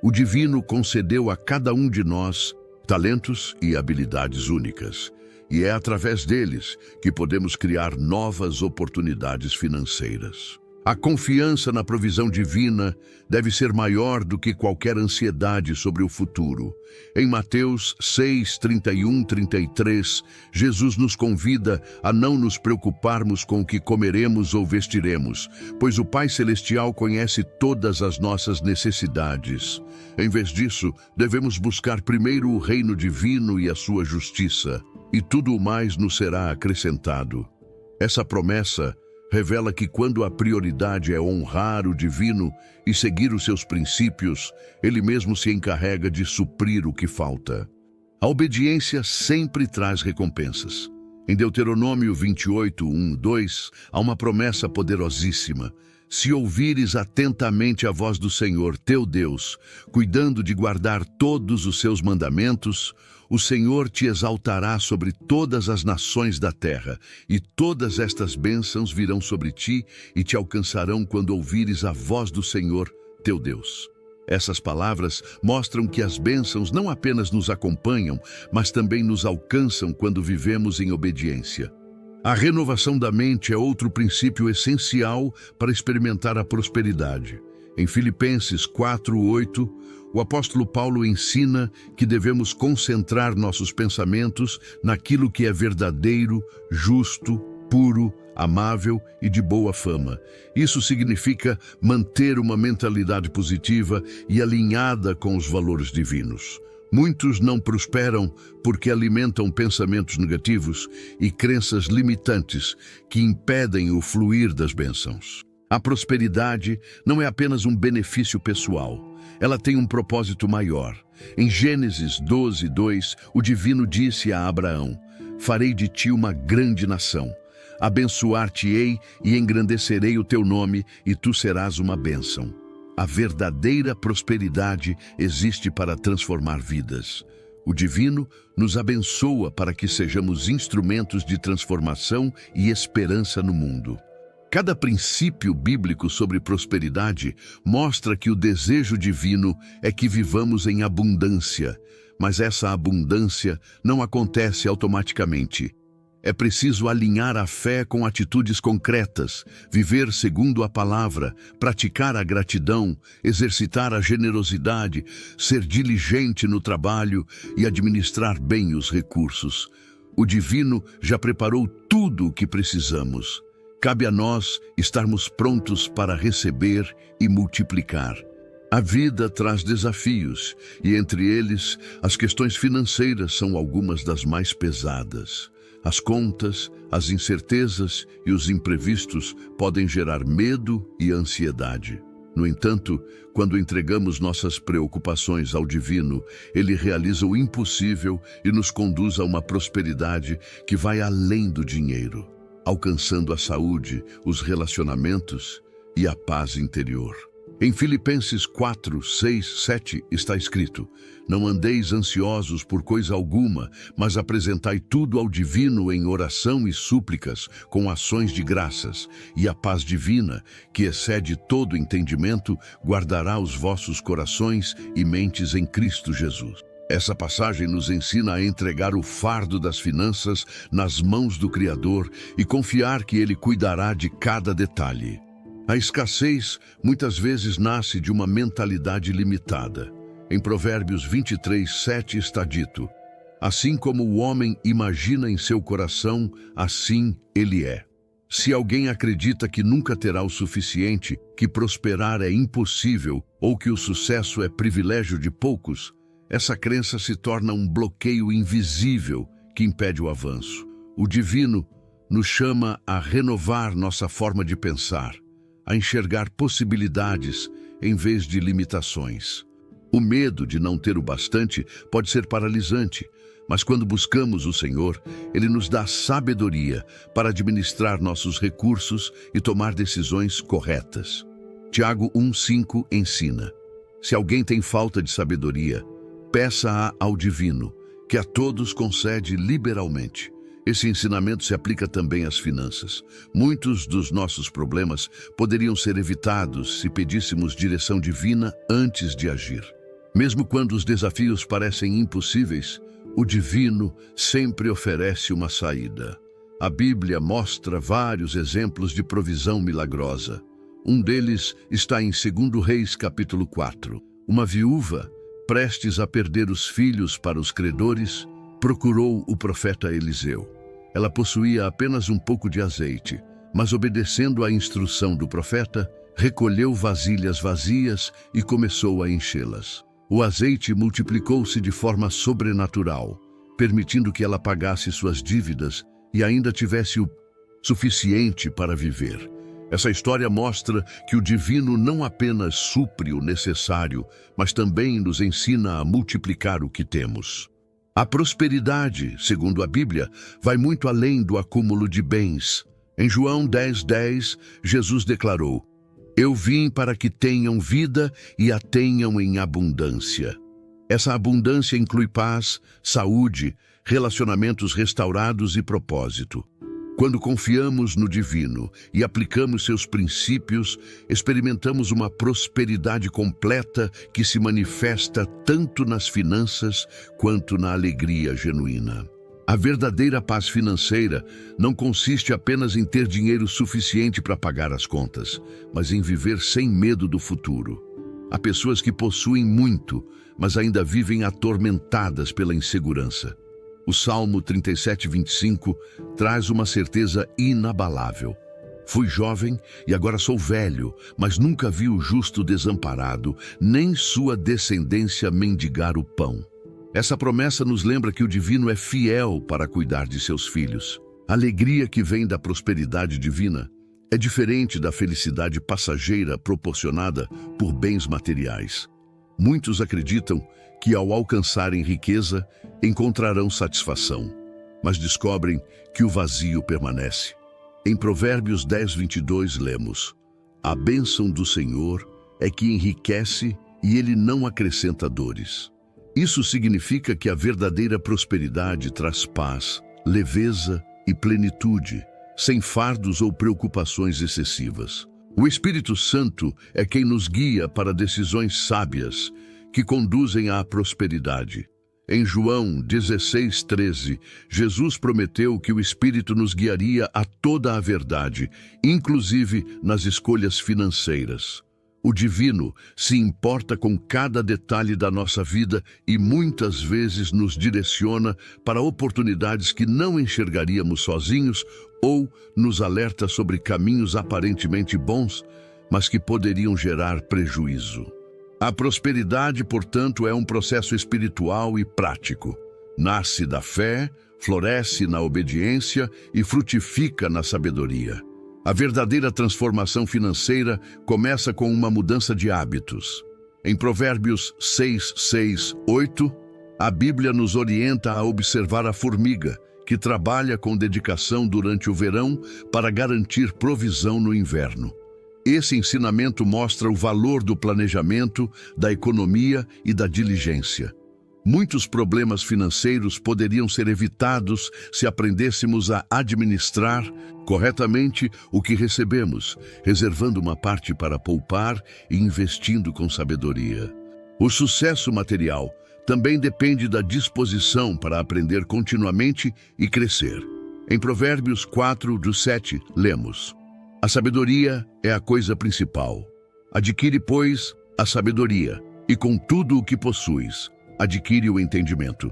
O divino concedeu a cada um de nós talentos e habilidades únicas, e é através deles que podemos criar novas oportunidades financeiras. A confiança na provisão divina deve ser maior do que qualquer ansiedade sobre o futuro. Em Mateus 6:31-33, Jesus nos convida a não nos preocuparmos com o que comeremos ou vestiremos, pois o Pai Celestial conhece todas as nossas necessidades. Em vez disso, devemos buscar primeiro o reino divino e a sua justiça, e tudo o mais nos será acrescentado. Essa promessa revela que quando a prioridade é honrar o divino e seguir os seus princípios, ele mesmo se encarrega de suprir o que falta. A obediência sempre traz recompensas. Em Deuteronômio 28:1-2, há uma promessa poderosíssima: se ouvires atentamente a voz do Senhor, teu Deus, cuidando de guardar todos os seus mandamentos, O Senhor te exaltará sobre todas as nações da terra, e todas estas bênçãos virão sobre ti e te alcançarão quando ouvires a voz do Senhor, teu Deus. Essas palavras mostram que as bênçãos não apenas nos acompanham, mas também nos alcançam quando vivemos em obediência. A renovação da mente é outro princípio essencial para experimentar a prosperidade. Em Filipenses 4:8, o apóstolo Paulo ensina que devemos concentrar nossos pensamentos naquilo que é verdadeiro, justo, puro, amável e de boa fama. Isso significa manter uma mentalidade positiva e alinhada com os valores divinos. Muitos não prosperam porque alimentam pensamentos negativos e crenças limitantes que impedem o fluir das bênçãos. A prosperidade não é apenas um benefício pessoal. Ela tem um propósito maior. Em Gênesis 12:2, o divino disse a Abraão: "Farei de ti uma grande nação. Abençoar-te-ei e engrandecerei o teu nome, e tu serás uma bênção." A verdadeira prosperidade existe para transformar vidas. O divino nos abençoa para que sejamos instrumentos de transformação e esperança no mundo. Cada princípio bíblico sobre prosperidade mostra que o desejo divino é que vivamos em abundância, mas essa abundância não acontece automaticamente. É preciso alinhar a fé com atitudes concretas, viver segundo a palavra, praticar a gratidão, exercitar a generosidade, ser diligente no trabalho e administrar bem os recursos. O divino já preparou tudo o que precisamos. Cabe a nós estarmos prontos para receber e multiplicar. A vida traz desafios, e entre eles, as questões financeiras são algumas das mais pesadas. As contas, as incertezas e os imprevistos podem gerar medo e ansiedade. No entanto, quando entregamos nossas preocupações ao divino, ele realiza o impossível e nos conduz a uma prosperidade que vai além do dinheiro, alcançando a saúde, os relacionamentos e a paz interior. Em Filipenses 4:6-7 está escrito: "Não andeis ansiosos por coisa alguma, mas apresentai tudo ao divino em oração e súplicas, com ações de graças, e a paz divina, que excede todo entendimento, guardará os vossos corações e mentes em Cristo Jesus." Essa passagem nos ensina a entregar o fardo das finanças nas mãos do Criador e confiar que Ele cuidará de cada detalhe. A escassez muitas vezes nasce de uma mentalidade limitada. Em Provérbios 23:7 está dito: "Assim como o homem imagina em seu coração, assim ele é." Se alguém acredita que nunca terá o suficiente, que prosperar é impossível ou que o sucesso é privilégio de poucos, essa crença se torna um bloqueio invisível que impede o avanço. O divino nos chama a renovar nossa forma de pensar, a enxergar possibilidades em vez de limitações. O medo de não ter o bastante pode ser paralisante, mas quando buscamos o Senhor, Ele nos dá sabedoria para administrar nossos recursos e tomar decisões corretas. Tiago 1:5 ensina: "Se alguém tem falta de sabedoria, peça-a ao divino, que a todos concede liberalmente." Esse ensinamento se aplica também às finanças. Muitos dos nossos problemas poderiam ser evitados se pedíssemos direção divina antes de agir. Mesmo quando os desafios parecem impossíveis, o divino sempre oferece uma saída. A Bíblia mostra vários exemplos de provisão milagrosa. Um deles está em 2 Reis, capítulo 4. Uma viúva, prestes a perder os filhos para os credores, procurou o profeta Eliseu. Ela possuía apenas um pouco de azeite, mas obedecendo à instrução do profeta, recolheu vasilhas vazias e começou a enchê-las. O azeite multiplicou-se de forma sobrenatural, permitindo que ela pagasse suas dívidas e ainda tivesse o suficiente para viver. Essa história mostra que o divino não apenas supre o necessário, mas também nos ensina a multiplicar o que temos. A prosperidade, segundo a Bíblia, vai muito além do acúmulo de bens. Em João 10:10, Jesus declarou: "Eu vim para que tenham vida e a tenham em abundância." Essa abundância inclui paz, saúde, relacionamentos restaurados e propósito. Quando confiamos no divino e aplicamos seus princípios, experimentamos uma prosperidade completa que se manifesta tanto nas finanças quanto na alegria genuína. A verdadeira paz financeira não consiste apenas em ter dinheiro suficiente para pagar as contas, mas em viver sem medo do futuro. Há pessoas que possuem muito, mas ainda vivem atormentadas pela insegurança. O Salmo 37:25 traz uma certeza inabalável. Fui jovem e agora sou velho, mas nunca vi o justo desamparado, nem sua descendência mendigar o pão. Essa promessa nos lembra que o divino é fiel para cuidar de seus filhos. A alegria que vem da prosperidade divina é diferente da felicidade passageira proporcionada por bens materiais. Muitos acreditam que ao alcançarem riqueza, encontrarão satisfação, mas descobrem que o vazio permanece. Em Provérbios 10:22 lemos: a bênção do Senhor é que enriquece e ele não acrescenta dores. Isso significa que a verdadeira prosperidade traz paz, leveza e plenitude, sem fardos ou preocupações excessivas. O Espírito Santo é quem nos guia para decisões sábias que conduzem à prosperidade. Em João 16:13, Jesus prometeu que o Espírito nos guiaria a toda a verdade, inclusive nas escolhas financeiras. O divino se importa com cada detalhe da nossa vida e muitas vezes nos direciona para oportunidades que não enxergaríamos sozinhos ou nos alerta sobre caminhos aparentemente bons, mas que poderiam gerar prejuízo. A prosperidade, portanto, é um processo espiritual e prático. Nasce da fé, floresce na obediência e frutifica na sabedoria. A verdadeira transformação financeira começa com uma mudança de hábitos. Em Provérbios 6:6-8, a Bíblia nos orienta a observar a formiga, que trabalha com dedicação durante o verão para garantir provisão no inverno. Esse ensinamento mostra o valor do planejamento, da economia e da diligência. Muitos problemas financeiros poderiam ser evitados se aprendêssemos a administrar corretamente o que recebemos, reservando uma parte para poupar e investindo com sabedoria. O sucesso material também depende da disposição para aprender continuamente e crescer. Em Provérbios 4:7, lemos: a sabedoria é a coisa principal. Adquire, pois, a sabedoria, e com tudo o que possuis, adquire o entendimento.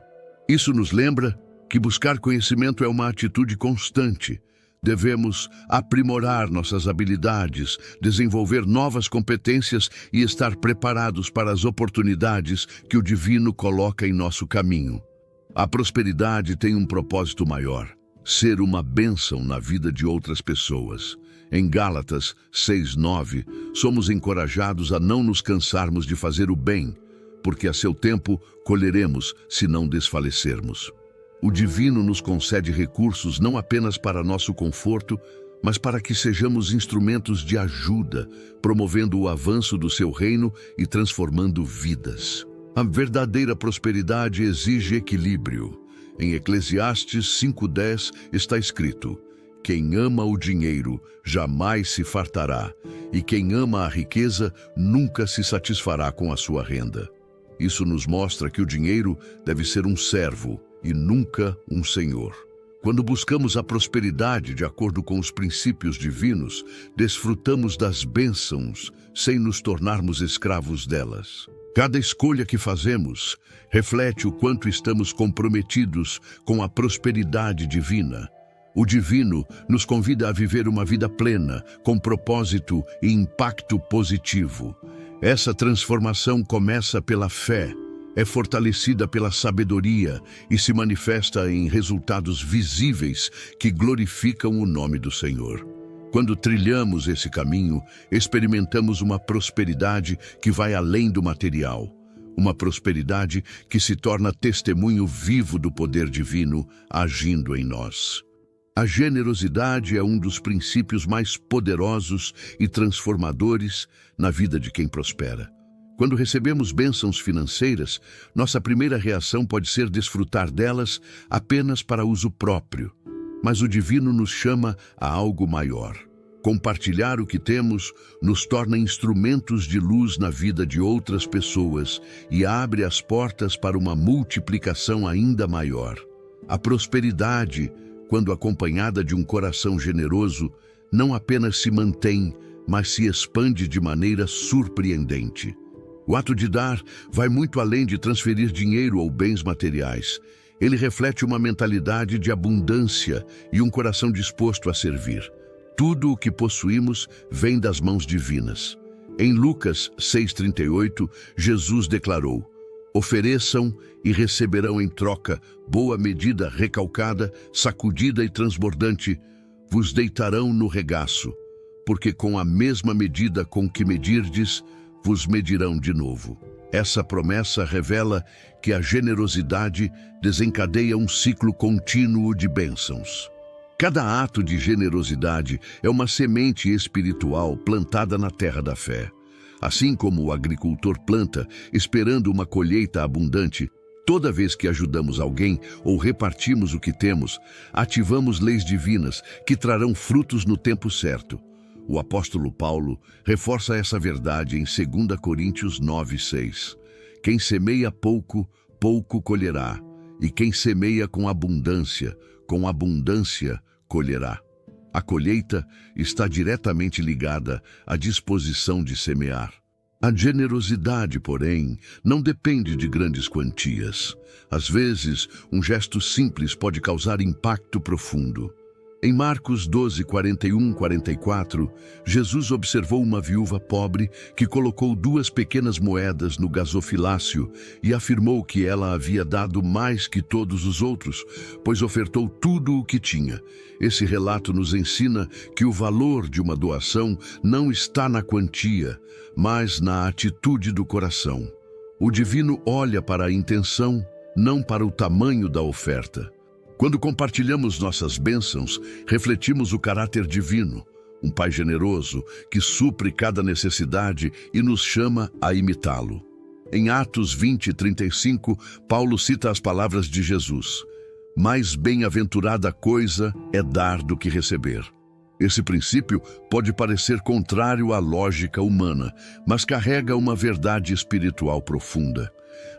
Isso nos lembra que buscar conhecimento é uma atitude constante. Devemos aprimorar nossas habilidades, desenvolver novas competências e estar preparados para as oportunidades que o divino coloca em nosso caminho. A prosperidade tem um propósito maior: ser uma bênção na vida de outras pessoas. Em Gálatas 6:9, somos encorajados a não nos cansarmos de fazer o bem, porque a seu tempo colheremos se não desfalecermos. O divino nos concede recursos não apenas para nosso conforto, mas para que sejamos instrumentos de ajuda, promovendo o avanço do seu reino e transformando vidas. A verdadeira prosperidade exige equilíbrio. Em Eclesiastes 5:10 está escrito: quem ama o dinheiro jamais se fartará, e quem ama a riqueza nunca se satisfará com a sua renda. Isso nos mostra que o dinheiro deve ser um servo e nunca um senhor. Quando buscamos a prosperidade de acordo com os princípios divinos, desfrutamos das bênçãos sem nos tornarmos escravos delas. Cada escolha que fazemos reflete o quanto estamos comprometidos com a prosperidade divina. O divino nos convida a viver uma vida plena, com propósito e impacto positivo. Essa transformação começa pela fé, é fortalecida pela sabedoria e se manifesta em resultados visíveis que glorificam o nome do Senhor. Quando trilhamos esse caminho, experimentamos uma prosperidade que vai além do material. Uma prosperidade que se torna testemunho vivo do poder divino agindo em nós. A generosidade é um dos princípios mais poderosos e transformadores na vida de quem prospera. Quando recebemos bênçãos financeiras, nossa primeira reação pode ser desfrutar delas apenas para uso próprio. Mas o divino nos chama a algo maior. Compartilhar o que temos nos torna instrumentos de luz na vida de outras pessoas e abre as portas para uma multiplicação ainda maior. A prosperidade, quando acompanhada de um coração generoso, não apenas se mantém, mas se expande de maneira surpreendente. O ato de dar vai muito além de transferir dinheiro ou bens materiais. Ele reflete uma mentalidade de abundância e um coração disposto a servir. Tudo o que possuímos vem das mãos divinas. Em Lucas 6,38, Jesus declarou: ofereçam e receberão em troca boa medida recalcada, sacudida e transbordante, vos deitarão no regaço, porque com a mesma medida com que medirdes, vos medirão de novo. Essa promessa revela que a generosidade desencadeia um ciclo contínuo de bênçãos. Cada ato de generosidade é uma semente espiritual plantada na terra da fé. Assim como o agricultor planta, esperando uma colheita abundante, toda vez que ajudamos alguém ou repartimos o que temos, ativamos leis divinas que trarão frutos no tempo certo. O apóstolo Paulo reforça essa verdade em 2 Coríntios 9:6. Quem semeia pouco, pouco colherá, e quem semeia com abundância colherá. A colheita está diretamente ligada à disposição de semear. A generosidade, porém, não depende de grandes quantias. Às vezes, um gesto simples pode causar impacto profundo. Em Marcos 12:41-44, Jesus observou uma viúva pobre que colocou 2 pequenas moedas no gasofilácio e afirmou que ela havia dado mais que todos os outros, pois ofertou tudo o que tinha. Esse relato nos ensina que o valor de uma doação não está na quantia, mas na atitude do coração. O divino olha para a intenção, não para o tamanho da oferta. Quando compartilhamos nossas bênçãos, refletimos o caráter divino, um Pai generoso que supre cada necessidade e nos chama a imitá-lo. Em Atos 20:35, Paulo cita as palavras de Jesus: mais bem-aventurada coisa é dar do que receber. Esse princípio pode parecer contrário à lógica humana, mas carrega uma verdade espiritual profunda.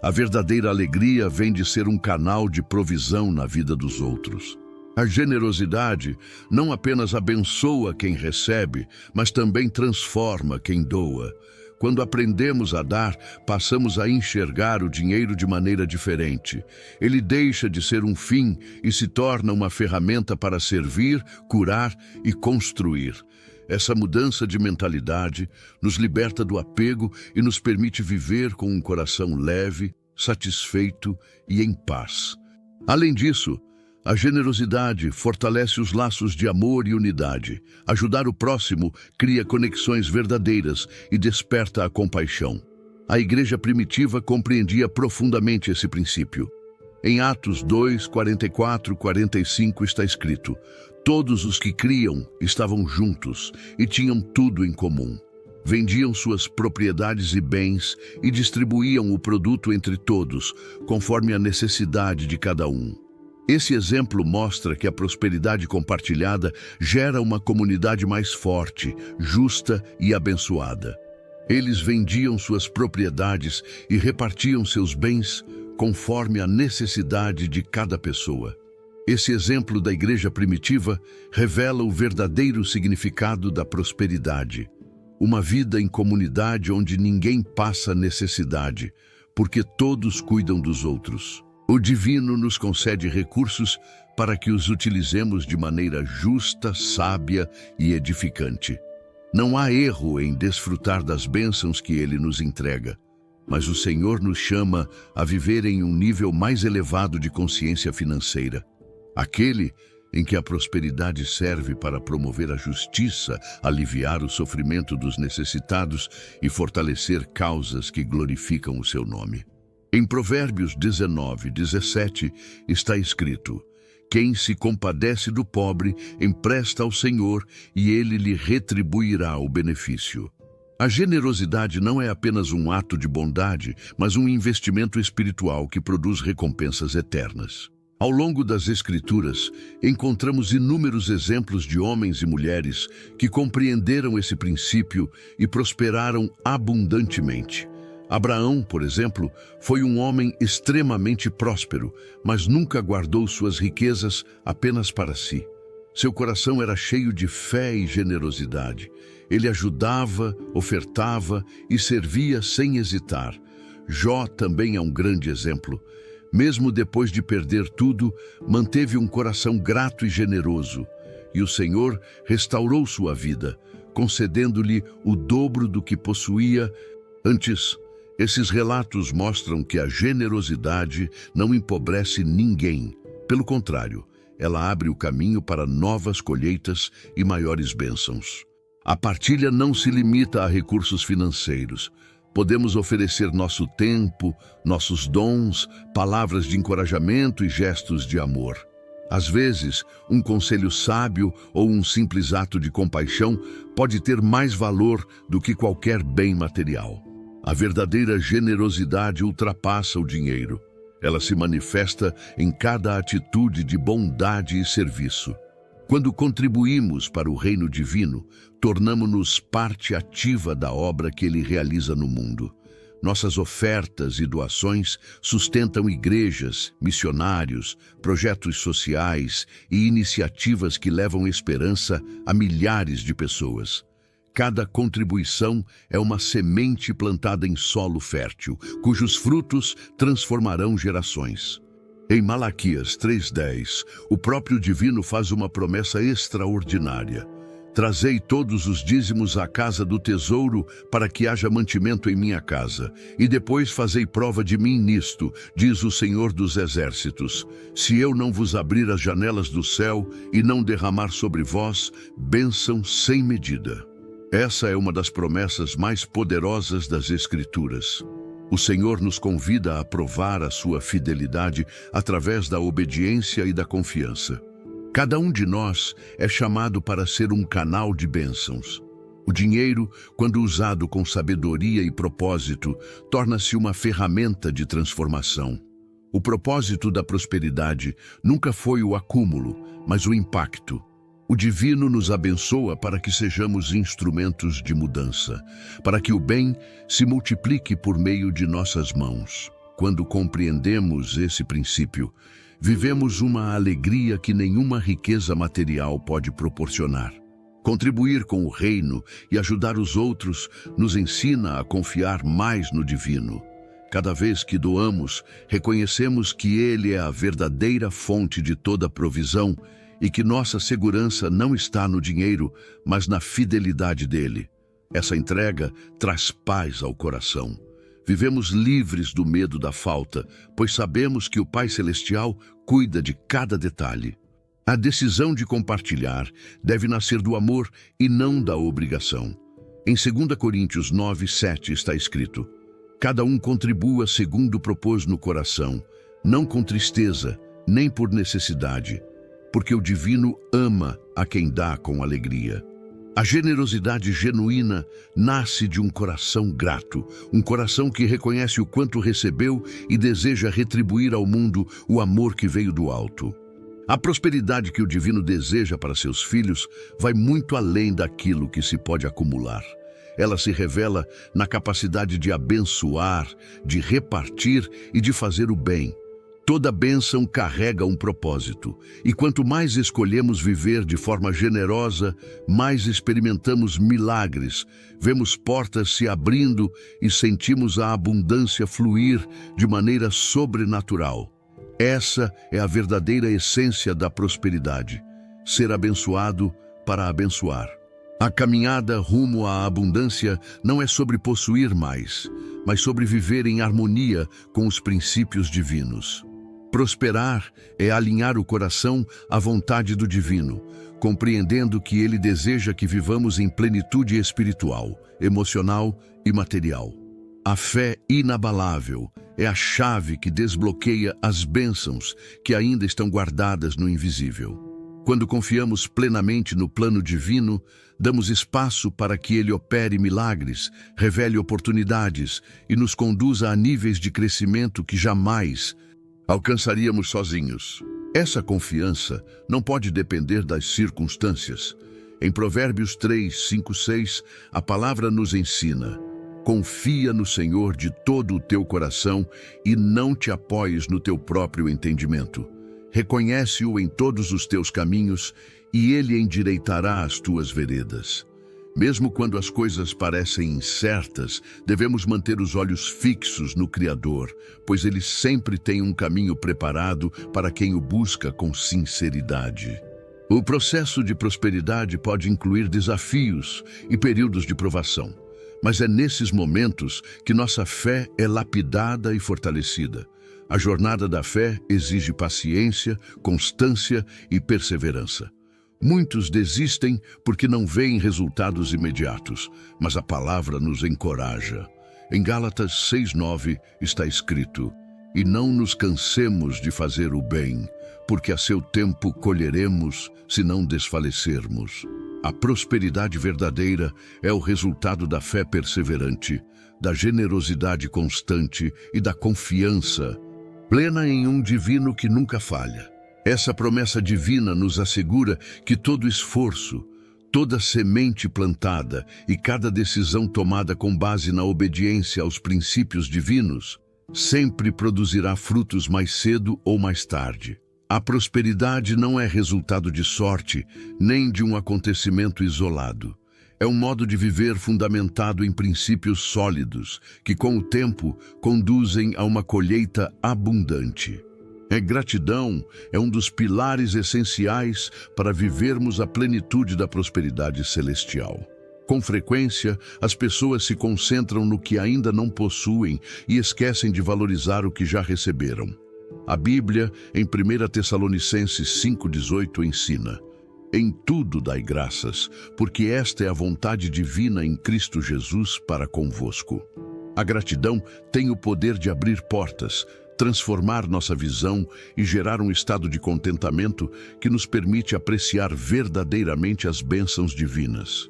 A verdadeira alegria vem de ser um canal de provisão na vida dos outros. A generosidade não apenas abençoa quem recebe, mas também transforma quem doa. Quando aprendemos a dar, passamos a enxergar o dinheiro de maneira diferente. Ele deixa de ser um fim e se torna uma ferramenta para servir, curar e construir. Essa mudança de mentalidade nos liberta do apego e nos permite viver com um coração leve, satisfeito e em paz. Além disso, a generosidade fortalece os laços de amor e unidade. Ajudar o próximo cria conexões verdadeiras e desperta a compaixão. A igreja primitiva compreendia profundamente esse princípio. Em Atos 2:44-45 está escrito: todos os que criam estavam juntos e tinham tudo em comum. Vendiam suas propriedades e bens e distribuíam o produto entre todos, conforme a necessidade de cada um. Esse exemplo mostra que a prosperidade compartilhada gera uma comunidade mais forte, justa e abençoada. Eles vendiam suas propriedades e repartiam seus bens conforme a necessidade de cada pessoa. Esse exemplo da igreja primitiva revela o verdadeiro significado da prosperidade. Uma vida em comunidade onde ninguém passa necessidade, porque todos cuidam dos outros. O divino nos concede recursos para que os utilizemos de maneira justa, sábia e edificante. Não há erro em desfrutar das bênçãos que ele nos entrega, mas o Senhor nos chama a viver em um nível mais elevado de consciência financeira. Aquele em que a prosperidade serve para promover a justiça, aliviar o sofrimento dos necessitados e fortalecer causas que glorificam o seu nome. Em Provérbios 19:17 está escrito: quem se compadece do pobre empresta ao Senhor e ele lhe retribuirá o benefício. A generosidade não é apenas um ato de bondade, mas um investimento espiritual que produz recompensas eternas. Ao longo das Escrituras, encontramos inúmeros exemplos de homens e mulheres que compreenderam esse princípio e prosperaram abundantemente. Abraão, por exemplo, foi um homem extremamente próspero, mas nunca guardou suas riquezas apenas para si. Seu coração era cheio de fé e generosidade. Ele ajudava, ofertava e servia sem hesitar. Jó também é um grande exemplo. Mesmo depois de perder tudo, manteve um coração grato e generoso. E o Senhor restaurou sua vida, concedendo-lhe o dobro do que possuía antes. Esses relatos mostram que a generosidade não empobrece ninguém. Pelo contrário, ela abre o caminho para novas colheitas e maiores bênçãos. A partilha não se limita a recursos financeiros. Podemos oferecer nosso tempo, nossos dons, palavras de encorajamento e gestos de amor. Às vezes, um conselho sábio ou um simples ato de compaixão pode ter mais valor do que qualquer bem material. A verdadeira generosidade ultrapassa o dinheiro. Ela se manifesta em cada atitude de bondade e serviço. Quando contribuímos para o reino divino, tornamo-nos parte ativa da obra que ele realiza no mundo. Nossas ofertas e doações sustentam igrejas, missionários, projetos sociais e iniciativas que levam esperança a milhares de pessoas. Cada contribuição é uma semente plantada em solo fértil, cujos frutos transformarão gerações. Em Malaquias 3:10, o próprio Divino faz uma promessa extraordinária. Trazei todos os dízimos à casa do tesouro para que haja mantimento em minha casa, e depois fazei prova de mim nisto, diz o Senhor dos Exércitos. Se eu não vos abrir as janelas do céu e não derramar sobre vós bênção sem medida. Essa é uma das promessas mais poderosas das Escrituras. O Senhor nos convida a provar a sua fidelidade através da obediência e da confiança. Cada um de nós é chamado para ser um canal de bênçãos. O dinheiro, quando usado com sabedoria e propósito, torna-se uma ferramenta de transformação. O propósito da prosperidade nunca foi o acúmulo, mas o impacto. O Divino nos abençoa para que sejamos instrumentos de mudança, para que o bem se multiplique por meio de nossas mãos. Quando compreendemos esse princípio, vivemos uma alegria que nenhuma riqueza material pode proporcionar. Contribuir com o reino e ajudar os outros nos ensina a confiar mais no Divino. Cada vez que doamos, reconhecemos que Ele é a verdadeira fonte de toda provisão e que nossa segurança não está no dinheiro, mas na fidelidade dele. Essa entrega traz paz ao coração. Vivemos livres do medo da falta, pois sabemos que o Pai Celestial cuida de cada detalhe. A decisão de compartilhar deve nascer do amor e não da obrigação. Em 2 Coríntios 9:7 está escrito: cada um contribua segundo propôs no coração, não com tristeza, nem por necessidade, porque o Divino ama a quem dá com alegria. A generosidade genuína nasce de um coração grato, um coração que reconhece o quanto recebeu e deseja retribuir ao mundo o amor que veio do alto. A prosperidade que o Divino deseja para seus filhos vai muito além daquilo que se pode acumular. Ela se revela na capacidade de abençoar, de repartir e de fazer o bem. Toda bênção carrega um propósito, e quanto mais escolhemos viver de forma generosa, mais experimentamos milagres, vemos portas se abrindo e sentimos a abundância fluir de maneira sobrenatural. Essa é a verdadeira essência da prosperidade, ser abençoado para abençoar. A caminhada rumo à abundância não é sobre possuir mais, mas sobre viver em harmonia com os princípios divinos. Prosperar é alinhar o coração à vontade do Divino, compreendendo que Ele deseja que vivamos em plenitude espiritual, emocional e material. A fé inabalável é a chave que desbloqueia as bênçãos que ainda estão guardadas no invisível. Quando confiamos plenamente no plano divino, damos espaço para que ele opere milagres, revele oportunidades e nos conduza a níveis de crescimento que jamais alcançaríamos sozinhos. Essa confiança não pode depender das circunstâncias. Em Provérbios 3, 5, 6, a palavra nos ensina: confia no Senhor de todo o teu coração e não te apoies no teu próprio entendimento. Reconhece-o em todos os teus caminhos e ele endireitará as tuas veredas. Mesmo quando as coisas parecem incertas, devemos manter os olhos fixos no Criador, pois ele sempre tem um caminho preparado para quem o busca com sinceridade. O processo de prosperidade pode incluir desafios e períodos de provação, mas é nesses momentos que nossa fé é lapidada e fortalecida. A jornada da fé exige paciência, constância e perseverança. Muitos desistem porque não veem resultados imediatos, mas a palavra nos encoraja. Em Gálatas 6:9 está escrito: e não nos cansemos de fazer o bem, porque a seu tempo colheremos se não desfalecermos. A prosperidade verdadeira é o resultado da fé perseverante, da generosidade constante e da confiança plena em um divino que nunca falha. Essa promessa divina nos assegura que todo esforço, toda semente plantada e cada decisão tomada com base na obediência aos princípios divinos sempre produzirá frutos mais cedo ou mais tarde. A prosperidade não é resultado de sorte, nem de um acontecimento isolado. É um modo de viver fundamentado em princípios sólidos, que com o tempo conduzem a uma colheita abundante. Gratidão é um dos pilares essenciais para vivermos a plenitude da prosperidade celestial. Com frequência, as pessoas se concentram no que ainda não possuem e esquecem de valorizar o que já receberam. A Bíblia, em 1 Tessalonicenses 5,18, ensina: em tudo dai graças, porque esta é a vontade divina em Cristo Jesus para convosco. A gratidão tem o poder de abrir portas, transformar nossa visão e gerar um estado de contentamento que nos permite apreciar verdadeiramente as bênçãos divinas.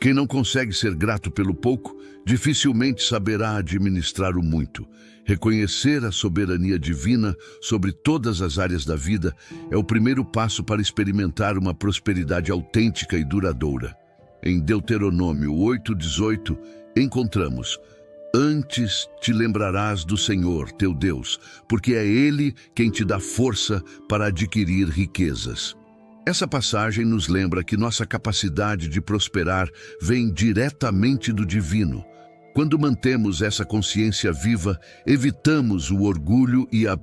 Quem não consegue ser grato pelo pouco, dificilmente saberá administrar o muito. Reconhecer a soberania divina sobre todas as áreas da vida é o primeiro passo para experimentar uma prosperidade autêntica e duradoura. Em Deuteronômio 8:18, encontramos: antes te lembrarás do Senhor, teu Deus, porque é Ele quem te dá força para adquirir riquezas. Essa passagem nos lembra que nossa capacidade de prosperar vem diretamente do divino. Quando mantemos essa consciência viva, evitamos o orgulho e a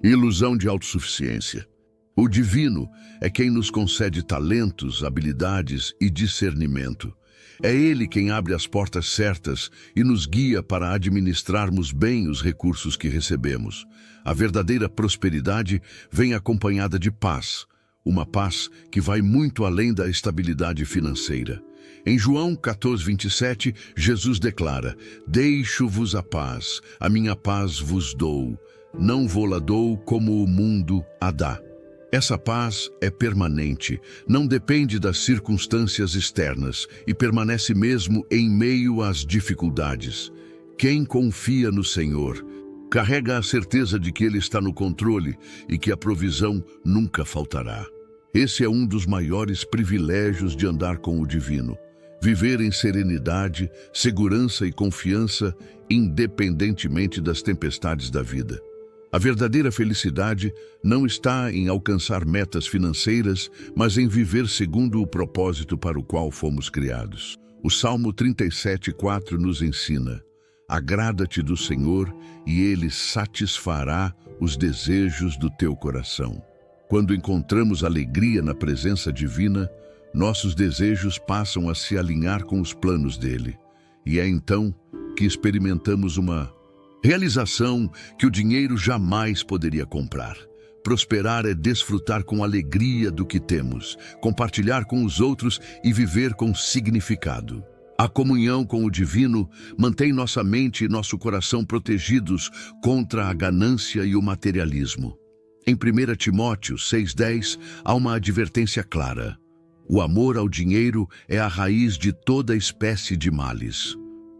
ilusão de autossuficiência. O divino é quem nos concede talentos, habilidades e discernimento. É Ele quem abre as portas certas e nos guia para administrarmos bem os recursos que recebemos. A verdadeira prosperidade vem acompanhada de paz, uma paz que vai muito além da estabilidade financeira. Em João 14:27, Jesus declara: deixo-vos a minha paz vos dou, não vô-la dou como o mundo a dá. Essa paz é permanente, não depende das circunstâncias externas e permanece mesmo em meio às dificuldades. Quem confia no Senhor carrega a certeza de que Ele está no controle e que a provisão nunca faltará. Esse é um dos maiores privilégios de andar com o divino. Viver em serenidade, segurança e confiança, independentemente das tempestades da vida. A verdadeira felicidade não está em alcançar metas financeiras, mas em viver segundo o propósito para o qual fomos criados. O Salmo 37:4 nos ensina: agrada-te do Senhor e Ele satisfará os desejos do teu coração. Quando encontramos alegria na presença divina, nossos desejos passam a se alinhar com os planos dele. E é então que experimentamos uma realização que o dinheiro jamais poderia comprar. Prosperar é desfrutar com alegria do que temos, compartilhar com os outros e viver com significado. A comunhão com o divino mantém nossa mente e nosso coração protegidos contra a ganância e o materialismo. Em 1 Timóteo 6,10, há uma advertência clara. O amor ao dinheiro é a raiz de toda espécie de males.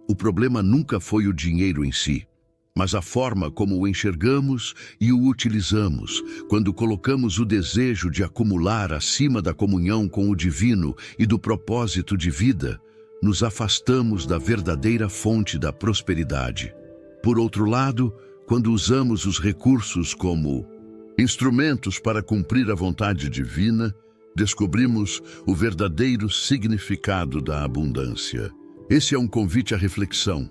O problema nunca foi o dinheiro em si, mas a forma como o enxergamos e o utilizamos, quando colocamos o desejo de acumular acima da comunhão com o divino e do propósito de vida, nos afastamos da verdadeira fonte da prosperidade. Por outro lado, quando usamos os recursos como instrumentos para cumprir a vontade divina, descobrimos o verdadeiro significado da abundância. Esse é um convite à reflexão.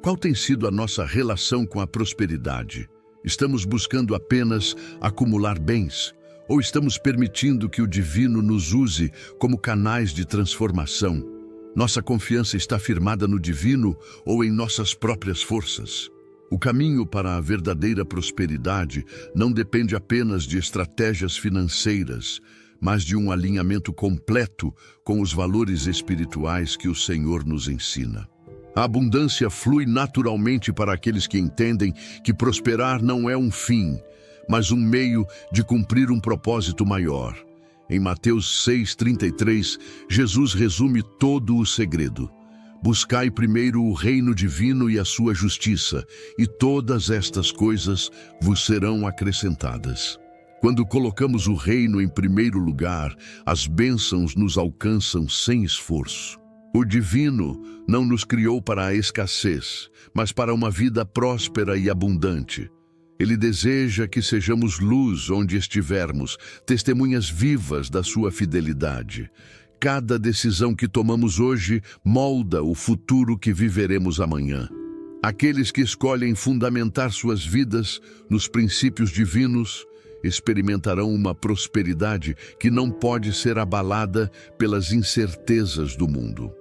Qual tem sido a nossa relação com a prosperidade? Estamos buscando apenas acumular bens? Ou estamos permitindo que o divino nos use como canais de transformação? Nossa confiança está firmada no divino ou em nossas próprias forças? O caminho para a verdadeira prosperidade não depende apenas de estratégias financeiras, mas de um alinhamento completo com os valores espirituais que o Senhor nos ensina. A abundância flui naturalmente para aqueles que entendem que prosperar não é um fim, mas um meio de cumprir um propósito maior. Em Mateus 6,33, Jesus resume todo o segredo. Buscai primeiro o reino divino e a sua justiça, e todas estas coisas vos serão acrescentadas. Quando colocamos o reino em primeiro lugar, as bênçãos nos alcançam sem esforço. O divino não nos criou para a escassez, mas para uma vida próspera e abundante. Ele deseja que sejamos luz onde estivermos, testemunhas vivas da sua fidelidade. Cada decisão que tomamos hoje molda o futuro que viveremos amanhã. Aqueles que escolhem fundamentar suas vidas nos princípios divinos experimentarão uma prosperidade que não pode ser abalada pelas incertezas do mundo.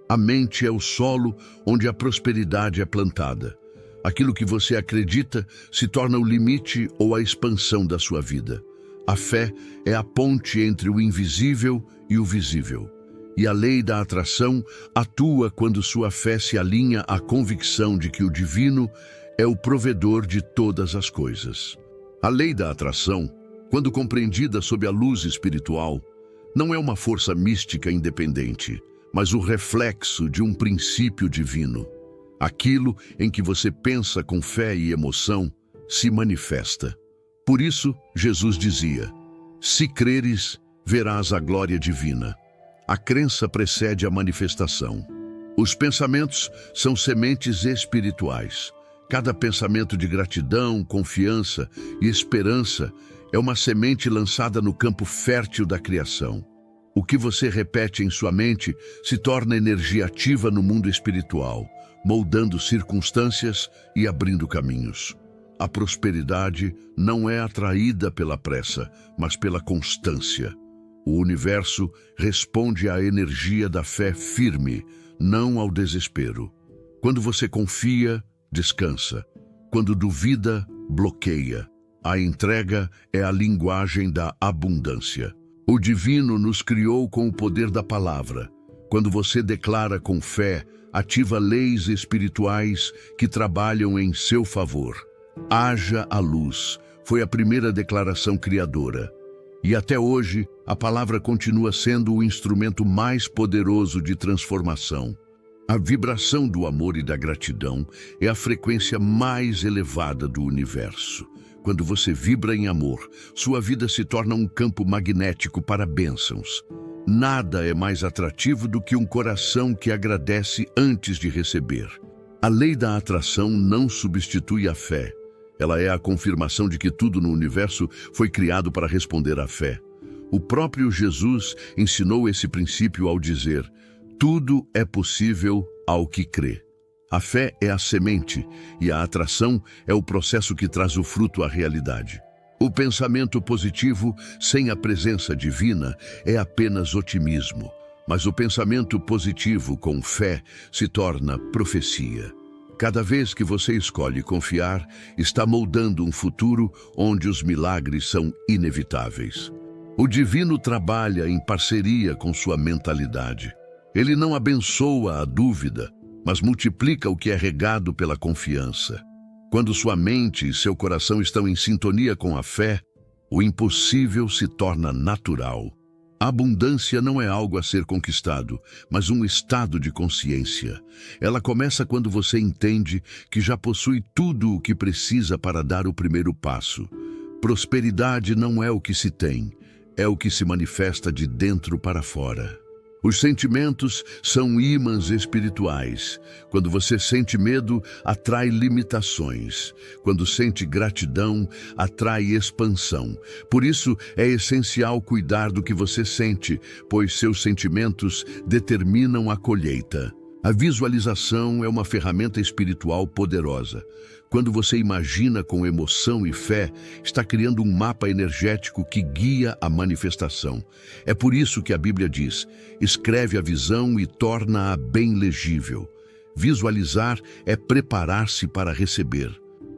A mente é o solo onde a prosperidade é plantada. Aquilo que você acredita se torna o limite ou a expansão da sua vida. A fé é a ponte entre o invisível e o visível. E a lei da atração atua quando sua fé se alinha à convicção de que o divino é o provedor de todas as coisas. A lei da atração, quando compreendida sob a luz espiritual, não é uma força mística independente, mas o reflexo de um princípio divino. Aquilo em que você pensa com fé e emoção se manifesta. Por isso, Jesus dizia: se creres, verás a glória divina. A crença precede a manifestação. Os pensamentos são sementes espirituais. Cada pensamento de gratidão, confiança e esperança é uma semente lançada no campo fértil da criação. O que você repete em sua mente se torna energia ativa no mundo espiritual, moldando circunstâncias e abrindo caminhos. A prosperidade não é atraída pela pressa, mas pela constância. O universo responde à energia da fé firme, não ao desespero. Quando você confia, descansa. Quando duvida, bloqueia. A entrega é a linguagem da abundância. O divino nos criou com o poder da palavra. Quando você declara com fé, ativa leis espirituais que trabalham em seu favor. Haja a luz, foi a primeira declaração criadora. E até hoje, a palavra continua sendo o instrumento mais poderoso de transformação. A vibração do amor e da gratidão é a frequência mais elevada do universo. Quando você vibra em amor, sua vida se torna um campo magnético para bênçãos. Nada é mais atrativo do que um coração que agradece antes de receber. A lei da atração não substitui a fé. Ela é a confirmação de que tudo no universo foi criado para responder à fé. O próprio Jesus ensinou esse princípio ao dizer: tudo é possível ao que crê. A fé é a semente e a atração é o processo que traz o fruto à realidade. O pensamento positivo sem a presença divina é apenas otimismo, mas o pensamento positivo com fé se torna profecia. Cada vez que você escolhe confiar, está moldando um futuro onde os milagres são inevitáveis. O divino trabalha em parceria com sua mentalidade. Ele não abençoa a dúvida, mas multiplica o que é regado pela confiança. Quando sua mente e seu coração estão em sintonia com a fé, O impossível se torna natural. A abundância não é algo a ser conquistado, mas um estado de consciência. Ela começa quando você entende que já possui tudo o que precisa para dar o primeiro passo. Prosperidade não é o que se tem, é o que se manifesta de dentro para fora. Os sentimentos são ímãs espirituais. Quando você sente medo, atrai limitações. Quando sente gratidão, atrai expansão. Por isso, é essencial cuidar do que você sente, pois seus sentimentos determinam a colheita. A visualização é uma ferramenta espiritual poderosa. Quando você imagina com emoção e fé, está criando um mapa energético que guia a manifestação. É por isso que a Bíblia diz: escreve a visão e torna-a bem legível. Visualizar é preparar-se para receber.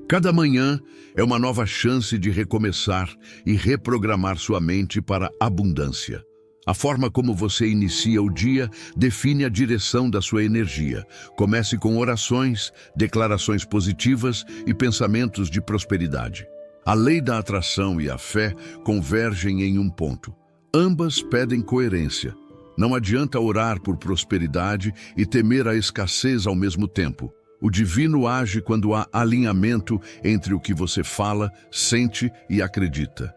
Cada manhã é uma nova chance de recomeçar e reprogramar sua mente para a abundância. A forma como você inicia o dia define a direção da sua energia. Comece com orações, declarações positivas e pensamentos de prosperidade. A lei da atração e a fé convergem em um ponto. Ambas pedem coerência. Não adianta orar por prosperidade e temer a escassez ao mesmo tempo. O divino age quando há alinhamento entre o que você fala, sente e acredita.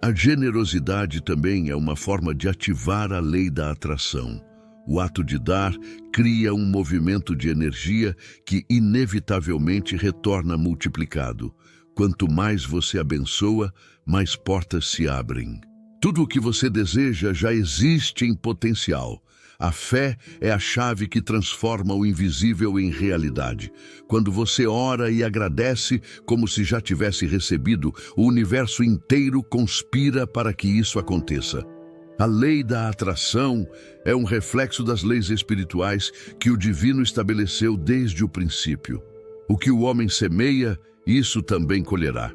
A generosidade também é uma forma de ativar a lei da atração. O ato de dar cria um movimento de energia que inevitavelmente retorna multiplicado. Quanto mais você abençoa, mais portas se abrem. Tudo o que você deseja já existe em potencial. A fé é a chave que transforma o invisível em realidade. Quando você ora e agradece como se já tivesse recebido, o universo inteiro conspira para que isso aconteça. A lei da atração é um reflexo das leis espirituais que o divino estabeleceu desde o princípio. O que o homem semeia, isso também colherá.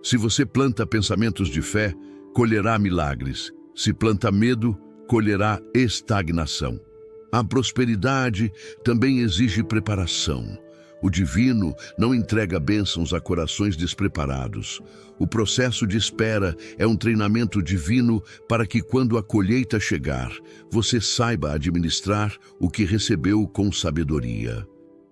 Se você planta pensamentos de fé, colherá milagres. Se planta medo, colherá estagnação. A prosperidade também exige preparação. O divino não entrega bênçãos a corações despreparados. O processo de espera é um treinamento divino para que, quando a colheita chegar, você saiba administrar o que recebeu com sabedoria.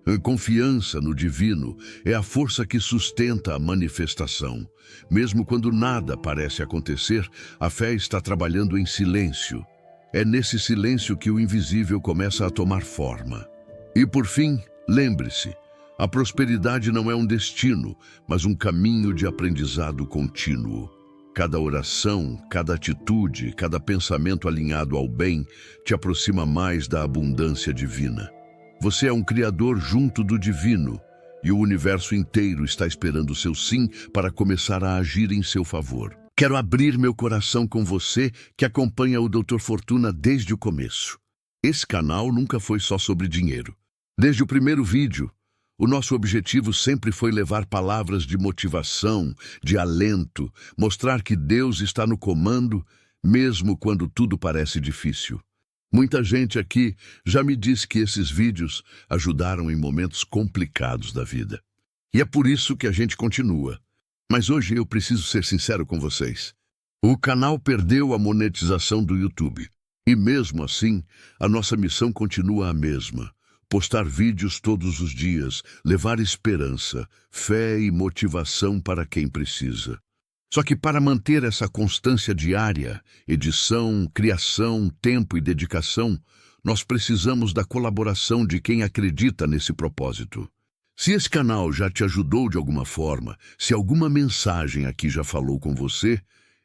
A confiança no divino é a força que sustenta a manifestação. Mesmo quando nada parece acontecer, a fé está trabalhando em silêncio. É nesse silêncio que o invisível começa a tomar forma. E por fim, lembre-se, a prosperidade não é um destino, mas um caminho de aprendizado contínuo. Cada oração, cada atitude, cada pensamento alinhado ao bem te aproxima mais da abundância divina. Você é um criador junto do divino, e o universo inteiro está esperando seu sim para começar a agir em seu favor. Quero abrir meu coração com você que acompanha o Dr. Fortuna desde o começo. Esse canal nunca foi só sobre dinheiro. Desde o primeiro vídeo, o nosso objetivo sempre foi levar palavras de motivação, de alento, mostrar que Deus está no comando, mesmo quando tudo parece difícil. Muita gente aqui já me disse que esses vídeos ajudaram em momentos complicados da vida. E é por isso que a gente continua. Mas hoje eu preciso ser sincero com vocês. O canal perdeu a monetização do YouTube. E mesmo assim, a nossa missão continua a mesma. Postar vídeos todos os dias, levar esperança, fé e motivação para quem precisa. Só que para manter essa constância diária, edição, criação, tempo e dedicação, nós precisamos da colaboração de quem acredita nesse propósito. Se esse canal já te ajudou de alguma forma, se alguma mensagem aqui já falou com você,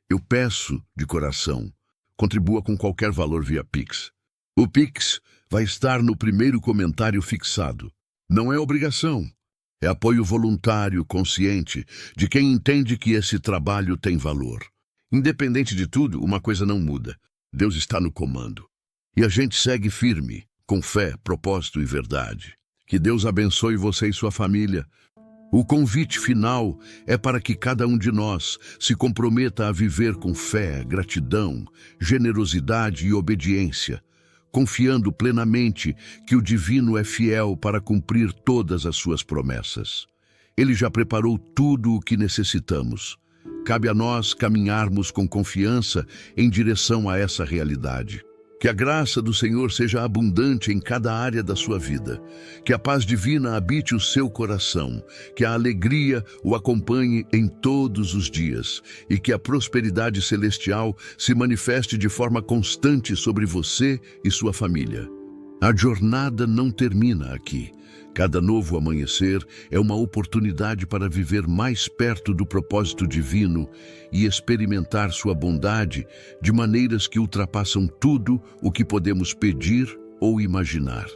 eu peço de coração, contribua com qualquer valor via Pix. O Pix vai estar no primeiro comentário fixado. Não é obrigação, é apoio voluntário, consciente, de quem entende que esse trabalho tem valor. Independente de tudo, uma coisa não muda. Deus está no comando. E a gente segue firme, com fé, propósito e verdade. Que Deus abençoe você e sua família. O convite final é para que cada um de nós se comprometa a viver com fé, gratidão, generosidade e obediência, confiando plenamente que o divino é fiel para cumprir todas as suas promessas. Ele já preparou tudo o que necessitamos. Cabe a nós caminharmos com confiança em direção a essa realidade. Que a graça do Senhor seja abundante em cada área da sua vida. Que a paz divina habite o seu coração. Que a alegria o acompanhe em todos os dias. E que a prosperidade celestial se manifeste de forma constante sobre você e sua família. A jornada não termina aqui. Cada novo amanhecer é uma oportunidade para viver mais perto do propósito divino e experimentar sua bondade de maneiras que ultrapassam tudo o que podemos pedir ou imaginar.